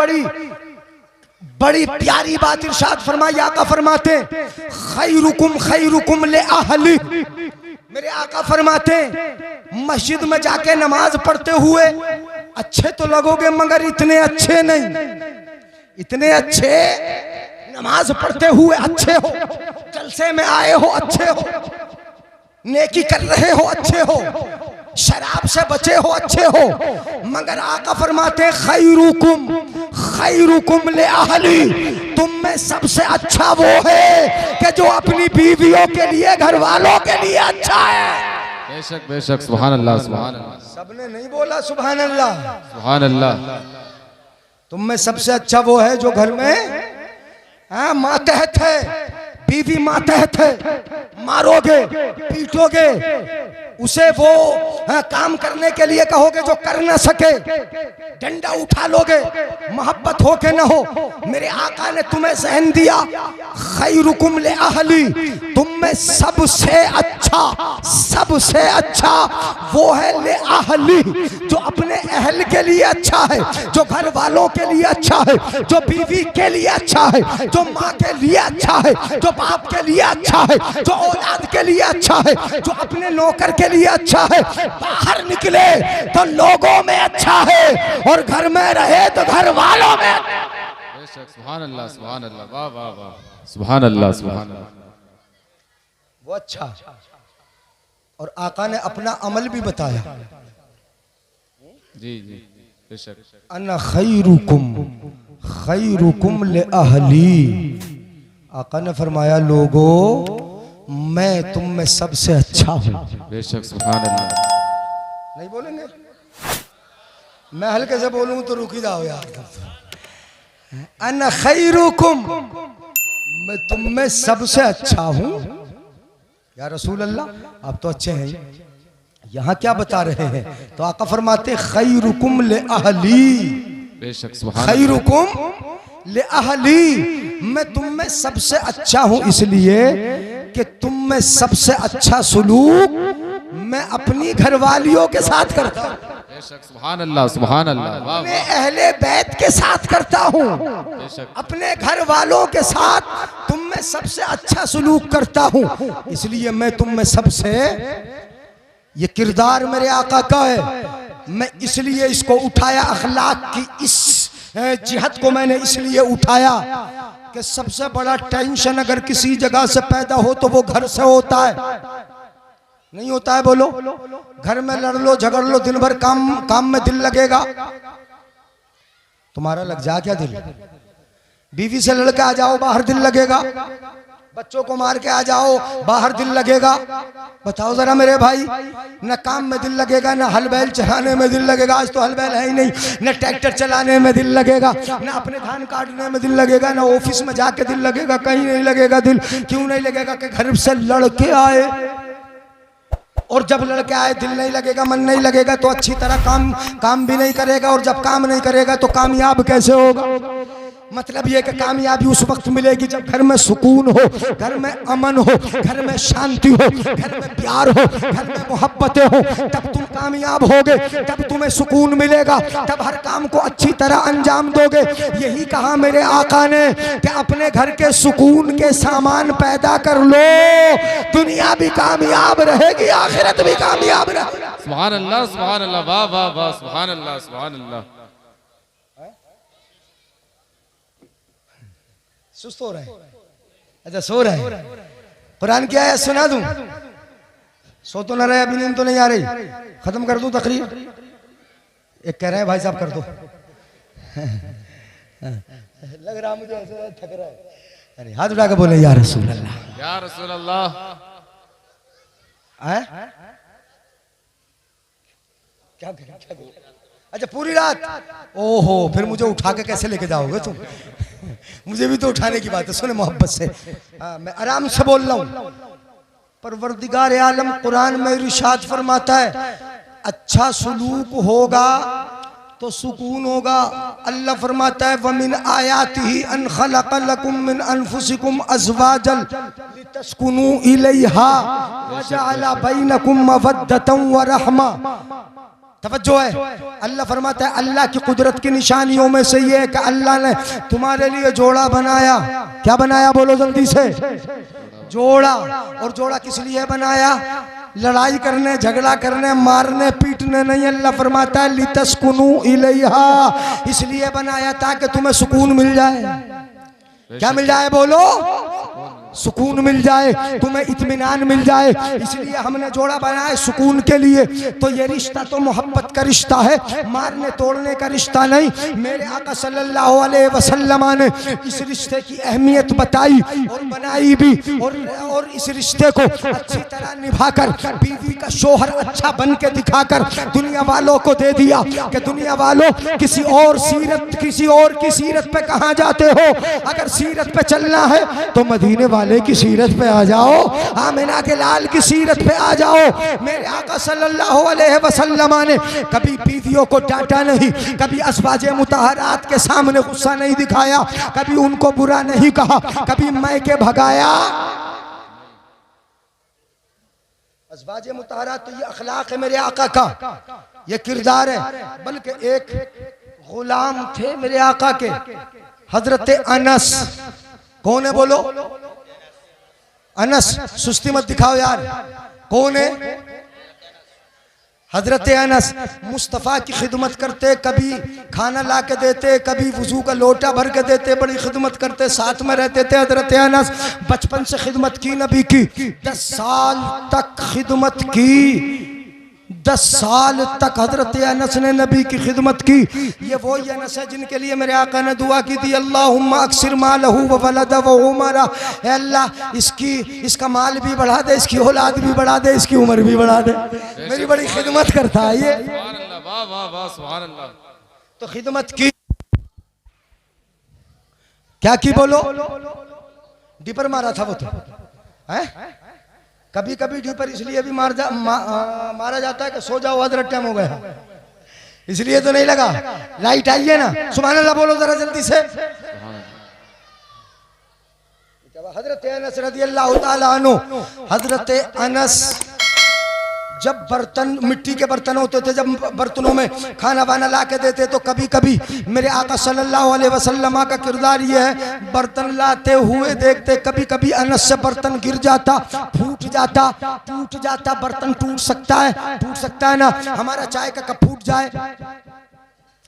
बड़ी प्यारी बात इरशाद फरमाई। आका फरमाते खैरुकुम ले अहली, मेरे आका फरमाते मस्जिद में जाके नमाज पढ़ते हुए अच्छे तो लगोगे मगर इतने अच्छे नहीं, इतने अच्छे नमाज पढ़ते हुए अच्छे हो, जलसे में आए हो अच्छे हो, नेकी कर रहे हो अच्छे हो, शराब से बचे हो अच्छे हो, मगर आका फरमाते खैरुकुम ले अहली, तुम में सबसे अच्छा वो है कि जो अपनी बीवियों के लिए, घर वालों के लिए अच्छा है। बेशक बेशक, सुभान अल्लाह सुभान अल्लाह। सबने नहीं बोला सुभान अल्लाह, सुभान अल्लाह। तुम में सबसे अच्छा वो है जो घर में मातहत है, बीवी मातहत है, मारोगे पीटोगे उसे, वो काम करने के लिए कहोगे जो कर न सके, डंडा उठा लोगे, मोहब्बत हो के न हो। मेरे आका ने तुम्हें ज़हन दिया, खैरुकुम ले अहली, तुम में सबसे अच्छा वो है ले अहली, जो अपने अहल के लिए अच्छा है, जो घर वालों के लिए अच्छा है, जो बीवी के लिए अच्छा है, जो माँ के लिए अच्छा है, जो बाप के लिए अच्छा है, जो औलाद के लिए अच्छा है, जो अपने नौकर के लिए अच्छा है। बाहर निकले तो लोगों में अच्छा है, और घर में रहे तो घर वालों में। सुभान अल्लाह सुभान अल्लाह, वाह वाह वाह, सुभान अल्लाह सुभान अल्लाह। वो अच्छा, और आका ने अपना अमल भी बताया। जी जी बेशक। अना खैरुकुम ले अहली, आका ने फरमाया लोगों मैं तुम में सबसे अच्छा हूँ। बेशक सुभान अल्लाह। नहीं बोलेंगे, मैं हल्के से बोलूँ तो रुक ही जाओ यार। अना खैरुकुम, मैं तुम में सबसे अच्छा हूँ। या रसूल अल्लाह आप तो अच्छे हैं, यहाँ क्या बता रहे हैं? तो आका फरमाते खैरुकुम ले अहली, बेशक सुभान खैरुकुम ले अहली, मैं तुम में सबसे अच्छा हूँ इसलिए कि तुम में सबसे अच्छा सुलूक मैं अपनी घरवालियों के साथ करता हूँ। सुभान अल्लाह सुभान अल्लाह। मैं अहले बैत के साथ करता हूँ, अपने घर वालों के साथ तुम में सबसे अच्छा सुलूक करता हूँ, इसलिए मैं तुम में सबसे, ये किरदार मेरे आका का है। मैं इसलिए इसको उठाया, अखलाक की इस जिहत को मैंने इसलिए उठाया कि सबसे बड़ा टेंशन अगर किसी जगह से पैदा हो तो वो घर से होता है, नहीं होता है? बोलो, घर में लड़ लो झगड़ लो, दिन भर काम में दिल लगेगा, तुम्हारा लग जा क्या दिल? बीवी से लड़के आ जाओ बाहर दिल लगेगा, बच्चों को मार के आ जाओ, बाहर दिल लगेगा? बताओ जरा मेरे भाई, न काम में दिल लगेगा, न हल बैल चलाने में दिल लगेगा। आज तो हल बैल है ही नहीं। न ट्रैक्टर चलाने में दिल लगेगा, न अपने धान काटने में दिल लगेगा, न ऑफिस में जाके दिल लगेगा, कहीं नहीं लगेगा दिल। क्यों नहीं लगेगा? कि घर से लड़के आए, और जब लड़के आए दिल नहीं लगेगा, मन नहीं लगेगा, तो अच्छी तरह काम भी नहीं करेगा। और जब काम नहीं करेगा तो कामयाब कैसे होगा? मतलब ये कि कामयाबी उस वक्त मिलेगी जब घर में सुकून हो, घर में अमन हो, घर में शांति हो, घर में प्यार हो, घर में मोहब्बतें हो। तब तुम कामयाब होगे, तब तुम्हें सुकून मिलेगा, तब हर काम को अच्छी तरह अंजाम दोगे। यही कहा मेरे आका ने कि अपने घर के सुकून के सामान पैदा कर लो, दुनिया भी कामयाब रहेगी, आखिरत भी कामयाब रहेगी। सुभान अल्लाह, सुभान अल्लाह, वाह वाह वाह, सुभान अल्लाह, सुभान अल्लाह। सुस्त हो रहा है? अच्छा सो रहा है। कुरान क्या है सुना दूं? सो तो ना रहे, अभी नींद तो नहीं आ रही। खत्म कर दूं तकरीर? एक कह रहे हैं भाई साहब कर दो। लग रहा मुझे ऐसा थक रहा है। अरे हाथ उठा के बोले या रसूल अल्लाह, या रसूल अल्लाह। क्या अच्छा पूरी रात? ओहो, फिर मुझे उठा के कैसे लेके जाओगे तुम? मुझे भी तो उठाने की बात है, सुने मोहब्बत से। मैं आराम से बोल रहा हूँ। परवरदिगार आलम कुरान में इरशाद फरमाता है, अच्छा सुलूक होगा तो सुकून होगा। अल्लाह फरमाता है, वमिन आयातिही अन खलक़ लकुम मिन अनफुसिकुम अज़वाजन लितस्कुनू इलैहा व जअल बैनकुम मवद्दतन व रहमा। तवज्जो है, अल्लाह फरमाता है अल्लाह की कुदरत की निशानियों में से ये है कि अल्लाह ने तुम्हारे लिए जोड़ा बनाया। क्या बनाया? बोलो जल्दी से। जोड़ा। और जोड़ा किस लिए बनाया? लड़ाई करने, झगड़ा करने, मारने पीटने नहीं। अल्लाह फरमाता है लितस्कुनू इलैहा, इसलिए बनाया ताकि तुम्हें सुकून मिल जाए। क्या मिल जाए? बोलो। सुकून मिल जाए, तुम्हें इत्मीनान मिल जाए, इसलिए हमने जोड़ा बनाया सुकून के लिए। तो ये रिश्ता तो मोहब्बत का रिश्ता है, मारने तोड़ने का रिश्ता नहीं। मेरे आका सल्लल्लाहु अलैहि वसल्लम ने इस रिश्ते की अहमियत बताई और बनाई भी, और इस रिश्ते को अच्छी तरह निभाकर बीवी का शोहर अच्छा बन के दिखाकर दुनिया वालों को दे दिया कि दुनिया वालों किसी और की सीरत पे कहाँ जाते हो? अगर सीरत पे चलना है तो मदीने वाले की सीरत पे आ जाओ, आमिना के लाल की सीरत पे आ जाओ। मेरे आका सल्लल्लाहु अलैहि वसल्लम ने कभी बीवियों को डांटा नहीं, कभी अज़वाजे मुतहरात के सामने गुस्सा नहीं दिखाया, कभी उनको बुरा नहीं कहा, कभी मैके भगाया। अज़वाजे मुतहरात तो ये अखलाक है मेरे आका का, ये किरदार है। बल्कि एक गुलाम थे मेरे आका के, हजरत अनस। कौन है? बोलो। अनस। सुस्ती मत दिखाओ यार। कौन है? हजरत अनस मुस्तफ़ा की खिदमत करते, कभी खाना ला के देते, कभी वजू का लोटा भर के देते, बड़ी खिदमत करते, साथ में रहते थे। हजरत अनस बचपन से खिदमत की नबी की, 10 साल तक खिदमत की। 10 साल तक हजरत अनस ने नबी की खिदमत की। ये वही अनस है जिनके लिए मेरे आका ने दुआ की थी, अल्लाहुम्मा अक्सिर मालहू व वलदा व उमरा। अल्लाह इसका माल भी बढ़ा दे, इसकी औलाद भी बढ़ा दे, इसकी उम्र भी बढ़ा दे। मेरी बड़ी खिदमत करता है ये। सुभान अल्लाह, वाह वाह वाह, सुभान अल्लाह। तो खिदमत की, क्या की? बोलो। डिपर मारा था वो तो है। कभी कभी ढीपर इसलिए भी मारा जाता है कि सो जाओ, हजरत टाइम हो गया, इसलिए तो नहीं लगा। लाइट आई है ना? सुभान अल्लाह बोलो जरा जल्दी से। हजरत अनस रज़ियल्लाहु ताला अन्हु, हजरत अनस जब बर्तन, मिट्टी के बर्तन होते थे, जब बर्तनों में खाना वाना ला के देते, तो कभी कभी मेरे आका सल्लल्लाहु अलैहि वसल्लम का किरदार ये है, बर्तन लाते हुए देखते, कभी कभी अनस से बर्तन गिर जाता, फूट जाता, टूट जाता। बर्तन टूट सकता है ना? हमारा चाय का कप फूट जाए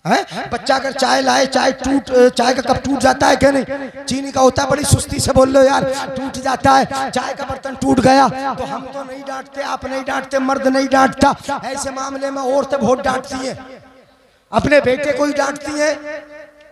है? बच्चा अगर चाय लाए, चाय का कप टूट जाता है क्या? नहीं। चीनी का होता है, बड़ी सुस्ती से बोल लो यार, टूट जाता है। चाय का बर्तन टूट गया तो हम तो नहीं डांटते, आप नहीं डांटते, मर्द नहीं डांटता। ऐसे मामले में औरतें बहुत डांटती हैं, अपने बेटे को ही डांटती हैं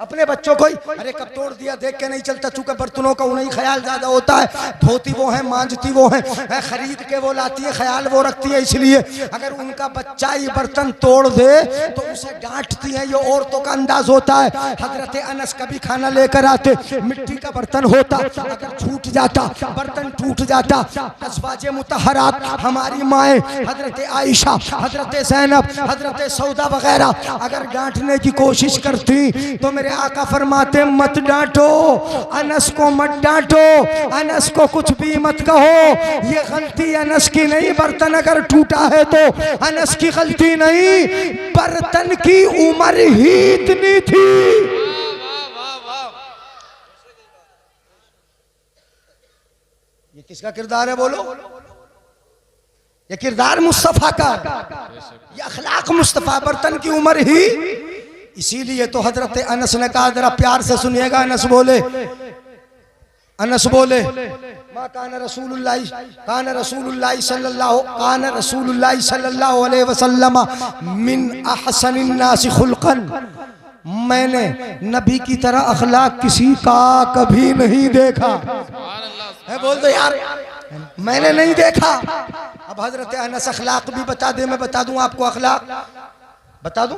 अपने बच्चों को ही अरे कब तोड़ दिया देख के नहीं चलता, चूंकि बर्तनों का उन्हें ख्याल ज्यादा होता है, धोती वो है, मांजती वो है, खरीद के वो लाती है, ख्याल वो रखती है। इसलिए अगर उनका बच्चा ही बर्तन तोड़ दे तो उसे डांटती है। ये औरतों का अंदाज होता है। हजरत अनस कभी खाना लेकर आते, मिट्टी का बर्तन होता, अगर छूट जाता, बर्तन टूट जाता, अज़वाजे मुतहरात हमारी माएँ हजरत आयशा, हजरत ज़ैनब, हजरत सौदा वगैरह अगर डांटने की कोशिश करती तो मेरे आका फरमाते मत डांटो, अनस को मत डांटो, अनस को कुछ भी मत कहो, ये गलती अनस की नहीं, बर्तन अगर टूटा है तो अनस की गलती नहीं, बर्तन की उम्र ही इतनी थी। ये किसका किरदार है बोलो? ये किरदार मुस्तफा का, ये अखलाक मुस्तफा, बर्तन की उम्र ही। इसीलिए तो हजरत अनस ने कहा, जरा प्यार से सुनिएगा, अनस बोले मा कान रसूलुल्लाह सल्लल्लाहु अलैहि वसल्लम मिन अहसनिन नास खुल्कन, मैंने नबी की तरह अखलाक किसी का कभी नहीं देखा है। बोल दो यार, मैंने नहीं देखा। अब हजरत अनस अखलाक भी बता दे, मैं बता दूं आपको अखलाक बता दूं।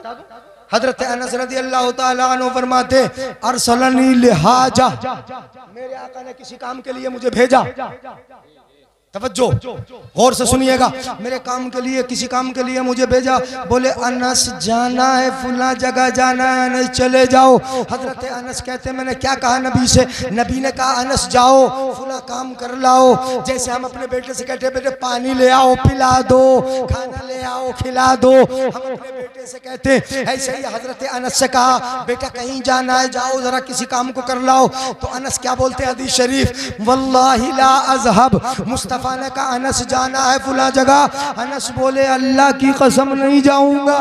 हजरत अनस रज़ी अल्लाह ताला अन्हु फरमाते अरसलनी लिहाजा, मेरे आका ने किसी काम के लिए मुझे भेजा। तवज्जो गौर से सुनिएगा, मेरे काम के लिए, किसी काम के लिए मुझे भेजा। बोले अनस जाना है, फुला जगह जाना है, नहीं चले जाओ। हजरत अनस कहते मैंने क्या कहा नबी से? नबी ने कहा अनस जाओ, फुला काम कर लाओ। जैसे हम अपने बेटे से कहते बेटे पानी ले आओ पिला दो, खाना ले आओ खिला दो, हम अपने बेटे से कहते, ऐसे ही हजरत अनस से कहा बेटा कहीं जाना है, जाओ जरा किसी काम को कर लाओ। तो अनस क्या बोलते हैं हदीस शरीफ, वल्लाहि ला अज़हब, मुस्तफा ने कहा अनस जाना है फुला जगह, अनस बोले अल्लाह की कसम नहीं जाऊंगा।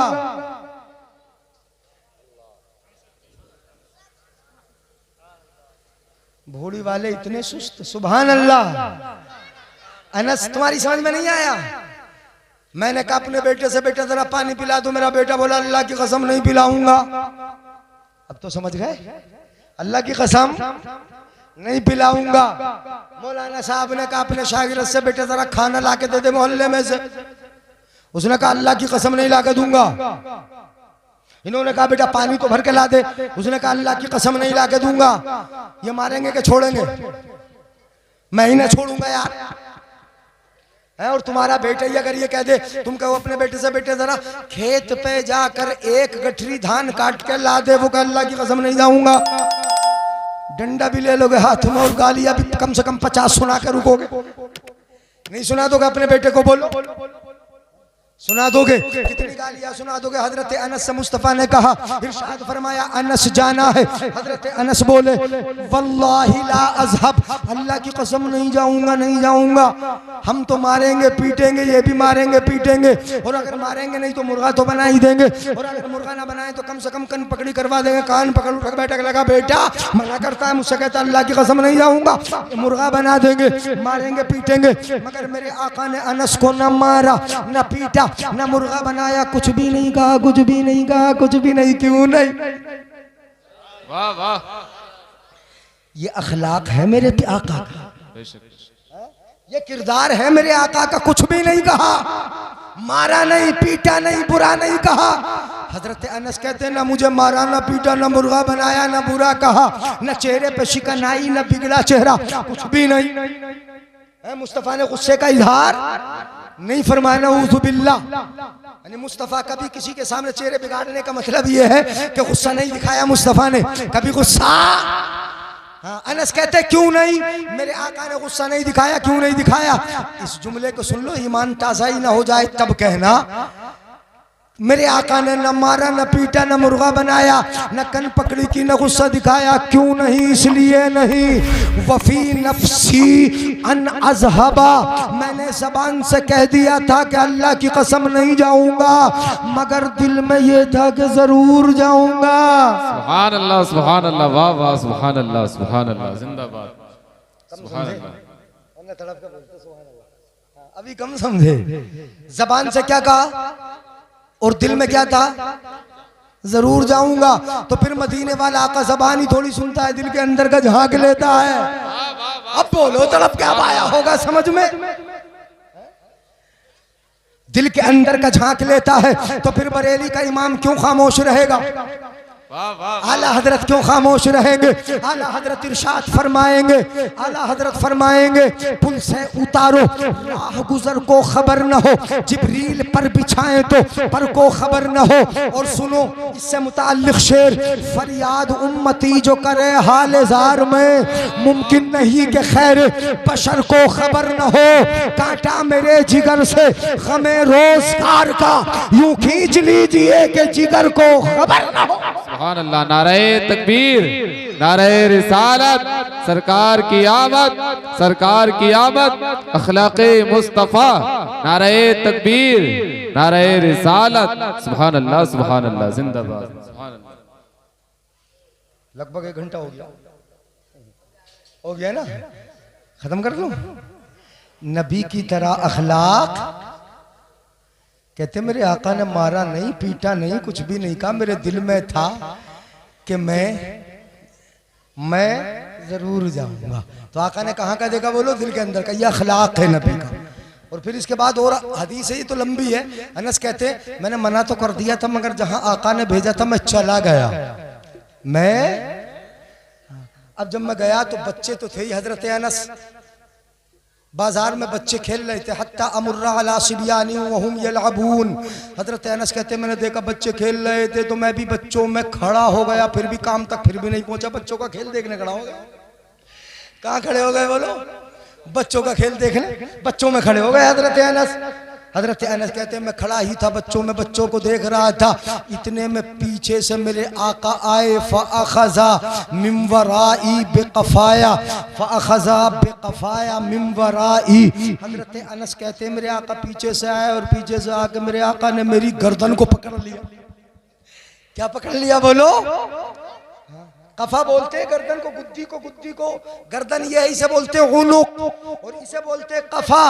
भोड़ी वाले इतने सुस्त, सुभान अल्लाह। अनस तुम्हारी समझ में नहीं आया? मैंने कहा अपने बेटे से बेटा जरा पानी पिला दो, मेरा बेटा बोला अल्लाह की कसम नहीं पिलाऊंगा। अब तो समझ गए, अल्लाह की कसम नहीं पिलाऊंगा। मौलाना साहब ने कहा अपने शागिर्द से बेटे जरा खाना ला के दे दे मोहल्ले में से, उसने कहा अल्लाह की कसम नहीं ला के दूंगा। इन्होंने कहा बेटा पानी तो भर के ला दे, उसने कहा अल्लाह की कसम नहीं ला के दूंगा। ये मारेंगे कि छोड़ेंगे? मैं ही ना छोड़ूंगा यार है। और तुम्हारा बेटा ही अगर ये कह दे, तुम कहो अपने बेटे से बेटे जरा खेत पे जाकर एक गठरी धान काट के ला दे, वो कह अल्लाह की कसम नहीं जाऊंगा, डंडा भी ले लोगे हाथ में और गालियां भी कम से कम 50 सुना कर रुकोगे। नहीं सुना दोगे अपने बेटे को? बोलो सुना दोगे? कितनी गालियां सुना दोगे? हजरत अनस से मुस्तफा ने कहा, इरशाद फरमाया अनस जाना है। हजरत अनस बोले वल्लाहि ला अज़हब, अल्लाह की कसम नहीं जाऊंगा, नहीं जाऊंगा। हम तो मारेंगे पीटेंगे, ये भी मारेंगे पीटेंगे, और अगर मारेंगे नहीं तो मुर्गा तो बना ही देंगे, और अगर मुर्गा ना बनाए तो कम से कम कान पकड़ी करवा देंगे। कान पकड़ उठक बैठक लगा, बेटा मना करता है मुझसे, कहता अल्लाह की कसम नहीं जाऊंगा, मुर्गा बना देंगे, मारेंगे पीटेंगे। मगर मेरे आका ने अनस को न मारा न पीटा न मुर्गा बनाया, कुछ भी नहीं कहा, कुछ भी नहीं कहा, कुछ भी नहीं। क्यों नहीं? वाह वाह, ये अखलाक है मेरे आका का, ये किरदार है मेरे आका का। कुछ भी नहीं कहा, मारा नहीं पीटा नहीं, बुरा नहीं कहा। हजरत अनस कहते ना मुझे मारा ना पीटा ना मुर्गा बनाया ना बुरा कहा, न चेहरे पे शिकन आई न बिगड़ा चेहरा, कुछ भी नहीं। मुस्तफा ने गुस्से का इजहार नहीं फरमाया, नऊज़ु बिल्लाह। यानी मुस्तफ़ा कभी किसी के सामने चेहरे बिगाड़ने का मतलब ये है कि गुस्सा नहीं दिखाया मुस्तफ़ा ने, कभी गुस्सा। हाँ, अनस कहते क्यों नहीं? मेरे आका ने गुस्सा नहीं दिखाया। क्यों नहीं दिखाया? इस जुमले को सुन लो, ईमान ताज़ा ही ना हो जाए तब कहना। मेरे आका ने न मारा न पीटा न मुर्गा बनाया न कन पकड़ी की न गुस्सा दिखाया। क्यों नहीं? इसलिए नहीं, वफी नफ्सी अन अज़हबा, मैंने ज़बान से कह दिया था कि अल्लाह की कसम नहीं जाऊंगा, मगर दिल में ये था कि जरूर जाऊंगा। सुभान अल्लाह, सुभान अल्लाह, वाह वाह, सुभान अल्लाह, सुभान अल्लाह, जिंदाबाद, सुभान अल्लाह। अभी कम समझे, जबान से क्या कहा और दिल में क्या था? जरूर जाऊंगा। तो फिर मदीने वाला आका ज़बानी थोड़ी सुनता है, दिल के अंदर का झांक लेता है। अब बोलो तड़प क्या पाया होगा समझ में, दिल के अंदर का झांक लेता है। तो फिर बरेली का इमाम क्यों खामोश रहेगा, आला हजरत क्यों खामोश रहेंगे। आला हजरत इरशाद फरमाएंगे, आला हजरत फरमाएंगे, पुल से उतारो राह गुजर को खबर न हो, जिब्रील पर बिछाएं तो पर को खबर न हो। और सुनो इससे मुताल्लिक शेर, फरियाद उम्मती जो करे हाल जार में, मुमकिन नहीं कि खैर बशर को खबर न हो। कांटा मेरे जिगर से गमे रोजगार का, यूं खींच लीजिए कि जिगर को खबर न हो। सुभान अल्लाह, नारे तकबीर, नारे रिसालत, सरकार की आमद, सरकार की आमद, अखलाक़े मुस्तफ़ा, नारे तकबीर, नारे रिसालत, सुभान अल्लाह, सुभान अल्लाह, जिंदाबाद, सुभान अल्लाह। लगभग 1 घंटा हो गया ना, खत्म कर लूं। नबी की तरह अखलाक, कहते मेरे आका ने मारा नहीं, पीटा नहीं, कुछ भी नहीं कहा, मेरे दिल में था कि मैं जरूर जाऊंगा। तो आका ने कहाँ का देखा बोलो, दिल के अंदर का। यह अखलाक है नबी का। और फिर इसके बाद और हदीस है, ये तो लंबी है। अनस कहते मैंने मना तो कर दिया था, मगर जहां आका ने भेजा था मैं चला गया। अब जब मैं गया तो बच्चे तो थे ही हजरत अनस, बाजार में बच्चे खेल रहे थे। हत्ता अमुर्रा अला सिबियानी वहुम यलअबून, हजरत अनस कहते मैंने देखा बच्चे खेल रहे थे तो मैं भी बच्चों में खड़ा हो गया, फिर भी काम तक फिर भी नहीं पहुंचा, बच्चों का खेल देखने खड़ा हो गया। कहाँ खड़े हो गए बोलो, बच्चों का खेल देखने, बच्चों में खड़े हो गए हजरत अनस। हजरत अनस कहते हैं मैं खड़ा ही था बच्चों में, बच्चों को देख रहा था, इतने में पीछे से मेरे आका आए। फ़अख़ज़ा मिन वराई बिक़फ़ाया, फ़अख़ज़ा बिक़फ़ाया मिन वराई। हजरत अनस कहते हैं मेरे आका पीछे से आए और पीछे से आके मेरे आका ने मेरी गर्दन को पकड़ लिया। क्या पकड़ लिया बोलो, कफा बोलते हैं गर्दन को, गुद्दी को गर्दन ये इसे बोलते हैं उनुक, और इसे बोलते हैं कफा।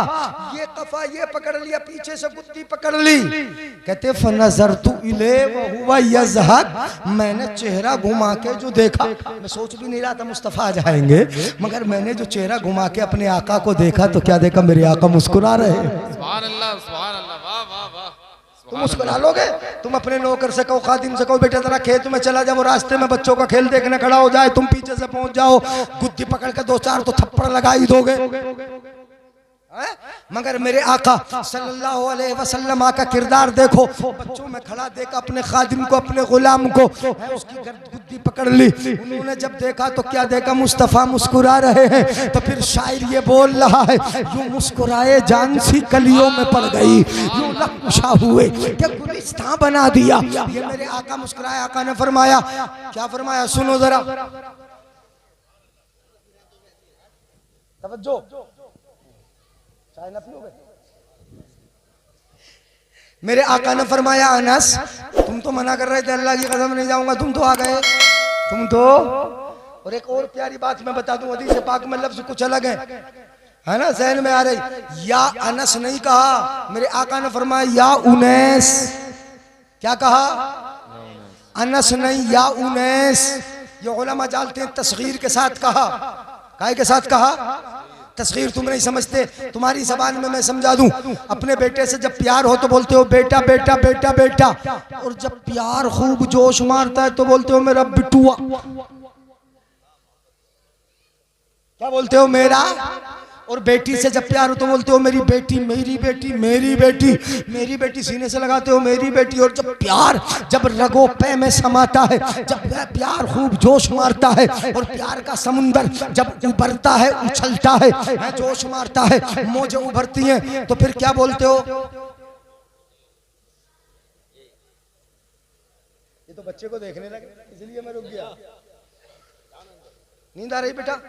ये कफा ये पकड़ लिया, पीछे से गुद्दी पकड़ ली। कहते फनज़रतु इलैहि व हुवा यज़हक, मैंने चेहरा घुमा के जो देखा, मैं सोच भी नहीं रहा था मुस्तफ़ा आ जाएंगे, मगर मैंने जो चेहरा घुमा के अपने आका को देखा तो क्या देखा, मेरे आका मुस्कुरा रहे हैं। सुभान अल्लाह, सुभान अल्लाह, वाह वाह वाह। तुम मुस्कुरा लोगे, तुम अपने नौकर से कहो, खादिम से कहो बेटा जरा खेत में चला जाओ, रास्ते में बच्चों का खेल देखने खड़ा हो जाए, तुम पीछे से पहुंच जाओ, गुद्दी पकड़ के 2-4 तो थप्पड़ लगा ही दोगे। मगर मेरे आका सल्लल्लाहु अलैहि वसल्लम का किरदार देखो, बच्चों में खड़ा देखा अपने खादिम को, अपने गुलाम को, उसकी गुद्दी पकड़ ली। उन्होंने जब देखा तो क्या देखा, मुस्तफ़ा मुस्कुरा रहे हैं। तो फिर शायर ये बोल रहा है, यूं मुस्कुराए जान सी कलियों में पड़ गई, यूं लकुशा हुए क्या गुलिस्तां बना दिया। ये मेरे आका मुस्कुराए। आका ने फरमाया, क्या फरमाया सुनो जरा, तवज्जो, चाय ना पियोगे। मेरे आका ने फरमाया अनस तुम तो मना कर रहे थे, अल्लाह की कसम नहीं जाऊंगा, तुम तो आ गए, तुम तो। और एक और प्यारी बात मैं बता दूं, हदीस पाक में लफ्ज कुछ अलग है ना, ज़हन में आ रही। या अनस नहीं कहा, मेरे आका ने फरमाया या उनैस। क्या कहा, अनस नहीं, या उनैस। ये उलमा जानते हैं तस्गीर के साथ कहा, काहे के साथ कहा, तस्गीर तुम नहीं समझते, तुम्हारी ज़बान में मैं समझा दूं। अपने बेटे से जब प्यार हो तो बोलते हो बेटा बेटा बेटा बेटा, और जब प्यार खूब जोश मारता है तो बोलते हो मेरा बिटुआ। क्या बोलते हो, मेरा। और बेटी से जब प्यार हो तो बोलते हो मेरी बेटी मेरी बेटी मेरी बेटी मेरी बेटी, सीने से लगाते हो मेरी बेटी। और जब प्यार जब रगो पे में समाता है, जब प्यार खूब जोश मारता है, और प्यार का समुंदर जब उभरता है, उछलता है, जोश मारता है, मौजें उभरती हैं, तो फिर क्या बोलते हो। ये तो बच्चे को देखने लगे इसलिए मैं रुक गया। नींद आ रही बेटा,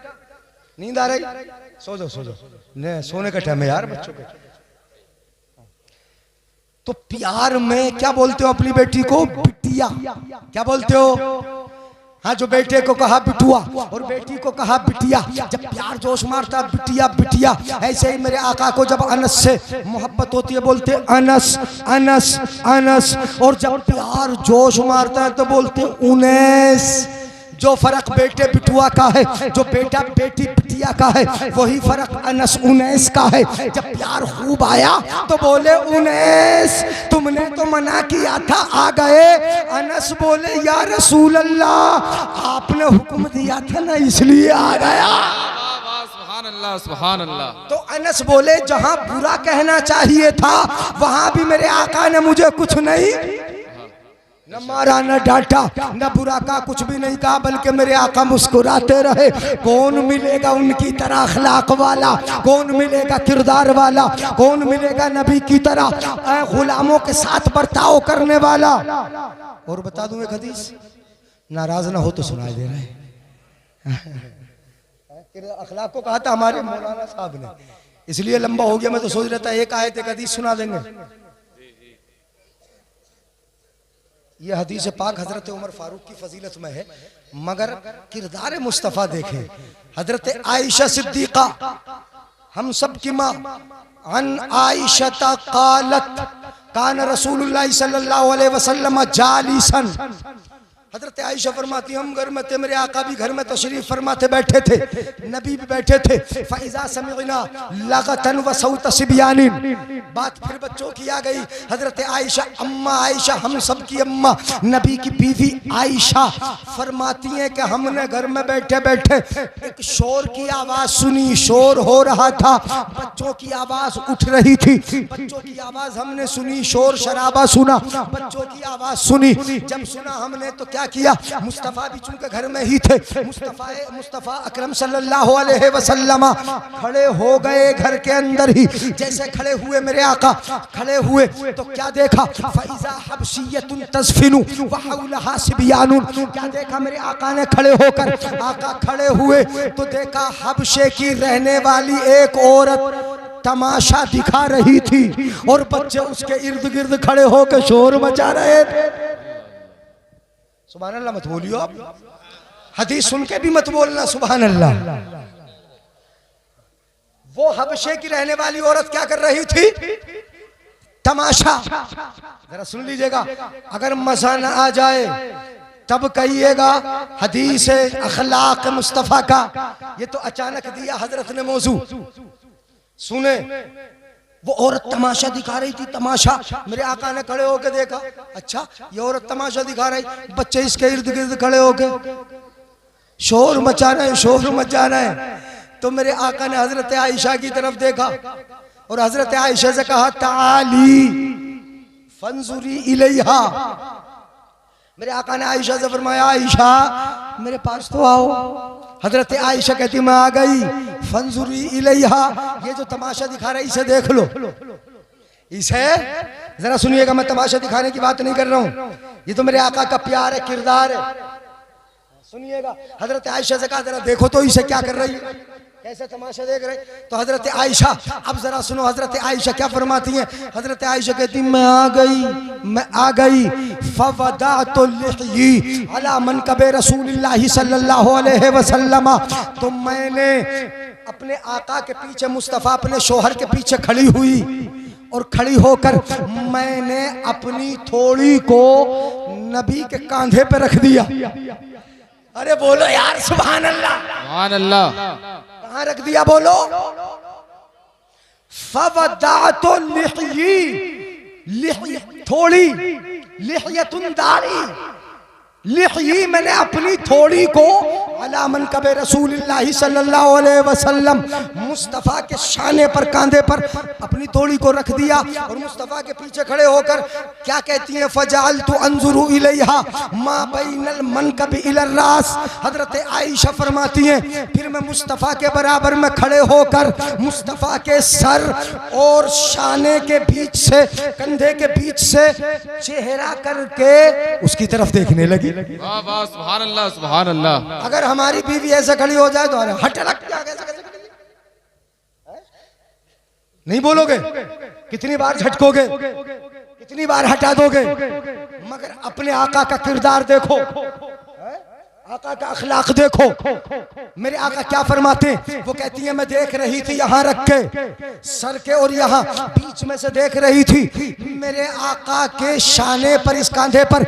नींद आ रही, सो जाओ सो जाओ, नहीं सोने का टाइम है यार बच्चों का। तो प्यार में क्या बोलते हो अपनी बेटी को, बिटिया। क्या बोलते हो, हाँ, जो बेटे को कहा बिटुआ और बेटी को कहा बिटिया, जब प्यार जोश मारता बिटिया बिटिया, ऐसे ही मेरे आका को जब अनस से मोहब्बत होती है बोलते अनस अनस अनस, और जब प्यार जोश मारता है तो बोलते उनैस। जो फर्क बेटे बिटुआ का है, जो बेटा बेटी बिटिया का है, वही फर्क अनस उनैस का है। जब प्यार खूब आया तो बोले उनैस, तुमने तो मना किया था आ गए। अनस बोले या रसूल अल्लाह, आपने हुक्म दिया था ना इसलिए आ गया। सुभान अल्लाह सुभान अल्लाह। तो अनस बोले जहां बुरा कहना चाहिए था वहां भी मेरे आका ने मुझे कुछ नहीं, न मारा न डांटा न बुरा का कुछ भी नहीं कहा, बल्कि मेरे आका मुस्कुराते रहे। कौन मिलेगा उनकी तरह अखलाक वाला, कौन मिलेगा किरदार वाला, कौन मिलेगा नबी की तरह गुलामों के साथ बर्ताव करने वाला। और बता दूं एक हदीस, नाराज ना हो तो सुनाई दे रहा है। अखलाक को कहा था हमारे मौलाना साहब ने, इसलिए लंबा हो गया। मैं तो सोच रहा था एक आयत एक हदीस सुना देंगे। ये हदीस पाक हजरत उमर फारूक की फजीलत में है, मगर किरदार मुस्तफ़ा देखें। हजरत आयशा सिद्दीका, हम सब की माँ, अन आयशा क़ालत कान रसूलुल्लाह सल्लल्लाहु अलैहि वसल्लम जालिसन। हजरत आयशा फरमाती हम घर में थे, मेरे आका भी घर में तशरीफ फरमाते बैठे थे, नबी भी बैठे थे। फ़इज़ा समिअना लगतन व सौत सिबियानिन, बात फिर बच्चों की आ गई। हजरत आयशा, अम्मा आयशा, हम सब की अम्मा, नबी की बीवी आयशा फरमाती हैं कि हमने घर में बैठे बैठे एक शोर की आवाज़ सुनी, शोर हो रहा था, बच्चों की आवाज़ उठ रही थी। बच्चों की आवाज़ हमने सुनी, शोर शराबा सुना, बच्चों की आवाज़ सुनी। जब सुना हमने तो क्या किया, मुस्तफ़ा भी चूंकि घर में ही थे, मुस्तफ़ा अकरम सल्लल्लाहु अलैहि वसल्लम खड़े हो गए घर के अंदर ही। जैसे खड़े हुए मेरे आका खड़े हुए तो क्या देखा, फ़इज़ा हबशिय्यतुन तज़फ़िनु व हौलहा सिबियानुन। क्या देखा मेरे आका ने खड़े होकर, आका खड़े हुए तो देखा हबशे की रहने वाली एक औरत तमाशा दिखा रही थी और बच्चे उसके इर्द गिर्द खड़े होकर शोर मचा रहे थे। सुभान अल्लाह मत बोलियो आप, हदीस सुन के भी मत बोलना सुभान अल्लाह। वो हबशे की रहने वाली औरत क्या कर रही थी, तमाशा। जरा सुन लीजिएगा, अगर मजा न आ जाए तब कहिएगा हदीस अखलाक मुस्तफ़ा का। ये तो अचानक दिया हजरत ने मौजू। सुने, वो औरत तमाशा दिखा रही थी, तमाशा। मेरे आका ने खड़े होकर देखा, अच्छा ये औरत तमाशा दिखा रही, बच्चे इसके इर्द गिर्द खड़े होकर शोर मचा रहे हैं, शोर मचा रहे हैं। तो मेरे आका ने हजरत आयशा की तरफ देखा और हजरत आयशा से कहा ताली फंजुरी इलैहा। मेरे आका ने आयशा से फरमाया आयशा मेरे पास तो आओ। हजरत आयशा कहती मैं आ गई। फंजुरी इलैहा, ये जो तमाशा दिखा रहा है इसे देख लो, इसे जरा सुनिएगा। मैं तमाशा दिखाने की बात नहीं कर रहा हूँ, ये तो मेरे आका का प्यार है, किरदार है। सुनिएगा, हजरत आयशा से कहा जरा देखो तो इसे क्या कर रही है, कैसे तमाशा देख रहे। तो हजरत आयशा, अब जरा सुनो हजरत आयशा क्या फरमाती हैं। हजरत आयशा कहती मैं आ गई, मैं आ गई। फवदातु लिह्यी अला मनकबे रसूलिल्लाह सल्लल्लाहु अलैहि वसल्लम, तो मैंने अपने आका के पीछे, मुस्तफ़ा अपने शोहर के पीछे खड़ी हुई और खड़ी होकर मैंने अपनी थोड़ी को नबी के कांधे पे रख दिया। अरे बोलो यार सुभान अल्लाह, सुभान अल्लाह। कहाँ रख दिया बोलो। फवदातु लिह्यी, लिह्यी थोड़ी, लिह्यतुन दाढ़ी, लिह्यी मैंने अपनी थोड़ी को अला मनकबे रसूलिल्लाह सल्लल्लाहु अलैहि वसल्लम, मुस्तफ़ा के शाने पर, कांधे पर अपनी थोड़ी को रख दिया और मुस्तफ़ा के पीछे खड़े होकर क्या कहती हैं, फजअलतु अंजुरु इलैहा मा बैनल मनकबि इलर रास। हजरत आयशा फरमाती हैं फिर मैं मुस्तफ़ा के बराबर में खड़े होकर मुस्तफ़ा के सर और शाने के बीच से, कंधे के बीच से चेहरा करके उसकी तरफ देखने लगी। वाह वाह सुभान अल्लाह सुभान अल्लाह। अगर हमारी बीवी ऐसे खड़ी हो जाए तो हट लग नहीं बोलोगे, कितनी बार झटकोगे, कितनी बार हटा दोगे, मगर अपने आका का किरदार देखो। आका का अखलाक देखो। मेरे आका क्या फरमाते हैं, वो कहती है मैं देख रही थी यहाँ रख के सर के और यहाँ बीच में से देख रही थी, मेरे आका के शाने पर, इस कांधे पर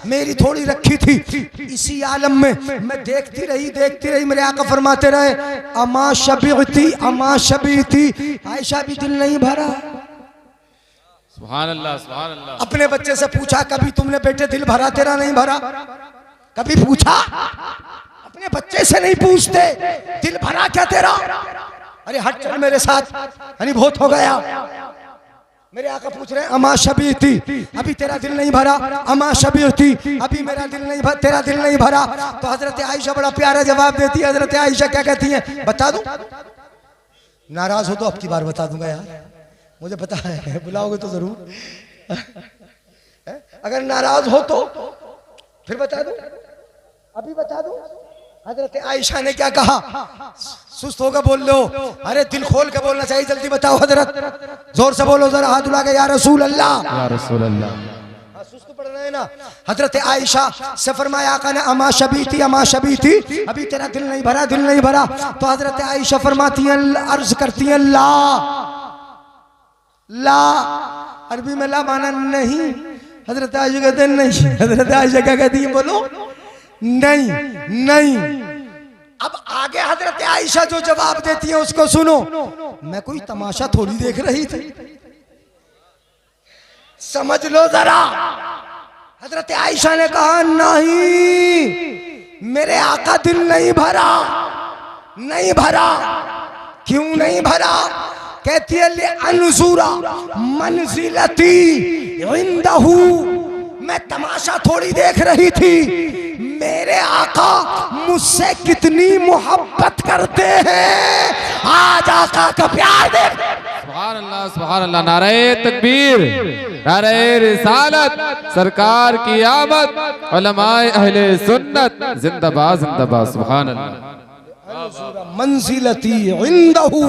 मेरी थोड़ी रखी थी। इसी आलम में मैं देखती रही। मेरे आका फरमाते रहे अमा शबीती, आयशा भी दिल नहीं भरा। सुभान अल्लाह, सुभान अल्लाह। अपने बच्चे से पूछा कभी तुमने बेटे दिल भरा, तेरा नहीं भरा? कभी पूछा? अपने बच्चे से नहीं पूछते दिल भरा क्या तेरा? अरे हट चल मेरे साथ, यानी बहुत हो गया। मेरे आका पूछ रहे हैं अमा शबीती, अभी तेरा दिल नहीं भरा? अमा शबीती, अभी मेरा दिल नहीं भरा, तेरा दिल नहीं भरा? तो हजरत आयशा बड़ा प्यारा जवाब देती है। हजरत आयशा क्या कहती हैं, बता दूं? नाराज हो तो अब की बार बता दूंगा यार, मुझे पता है, बुलाओगे तो जरूर। अगर नाराज हो तो फिर बता दूं, अभी बता दूं? हजरत आयशा ने क्या कहा, सुस्त होगा बोल लो, अरे दिल खोल के बोलना चाहिए, जल्दी बताओ हजरत, जोर से बोलो जरा, हाथ उठा के या रसूल अल्लाह, या रसूल अल्लाह। सुस्त पढ़ना है ना। हजरत आयशा से फरमाया आका ने अमा शबीती, अभी तेरा दिल नहीं भरा, दिल नहीं भरा? तो हजरत आयशा फरमाती हैं, अर्ज करती हैं ला, अरबी में ला माना नहीं। हजरत आयशा कहते हैं नहीं। हजरत आयशा क्या कहती है, बोलो नहीं। अब आगे हजरत आयशा जो जवाब देती है उसको सुनो। मैं कोई तमाशा थोड़ी देख रही थी, समझ लो जरा। हजरत आयशा ने कहा नहीं, मेरे आका दिल नहीं भरा। क्यों नहीं भरा? कहती है ले अनज़ुरा मंजिलती इंदहू, मैं तमाशा थोड़ी देख रही थी, मेरे आका मुझसे कितनी मोहब्बत करते हैं, आज आका का प्यार देख। सुभान अल्लाह, सुभान अल्लाह। नारे तकबीर, नारे रिसालत, सरकार की आमद, उलमाए अहले सुन्नत जिंदाबाद, जिंदाबाद। सुभान अल्लाह। मंजिलती इंदहू,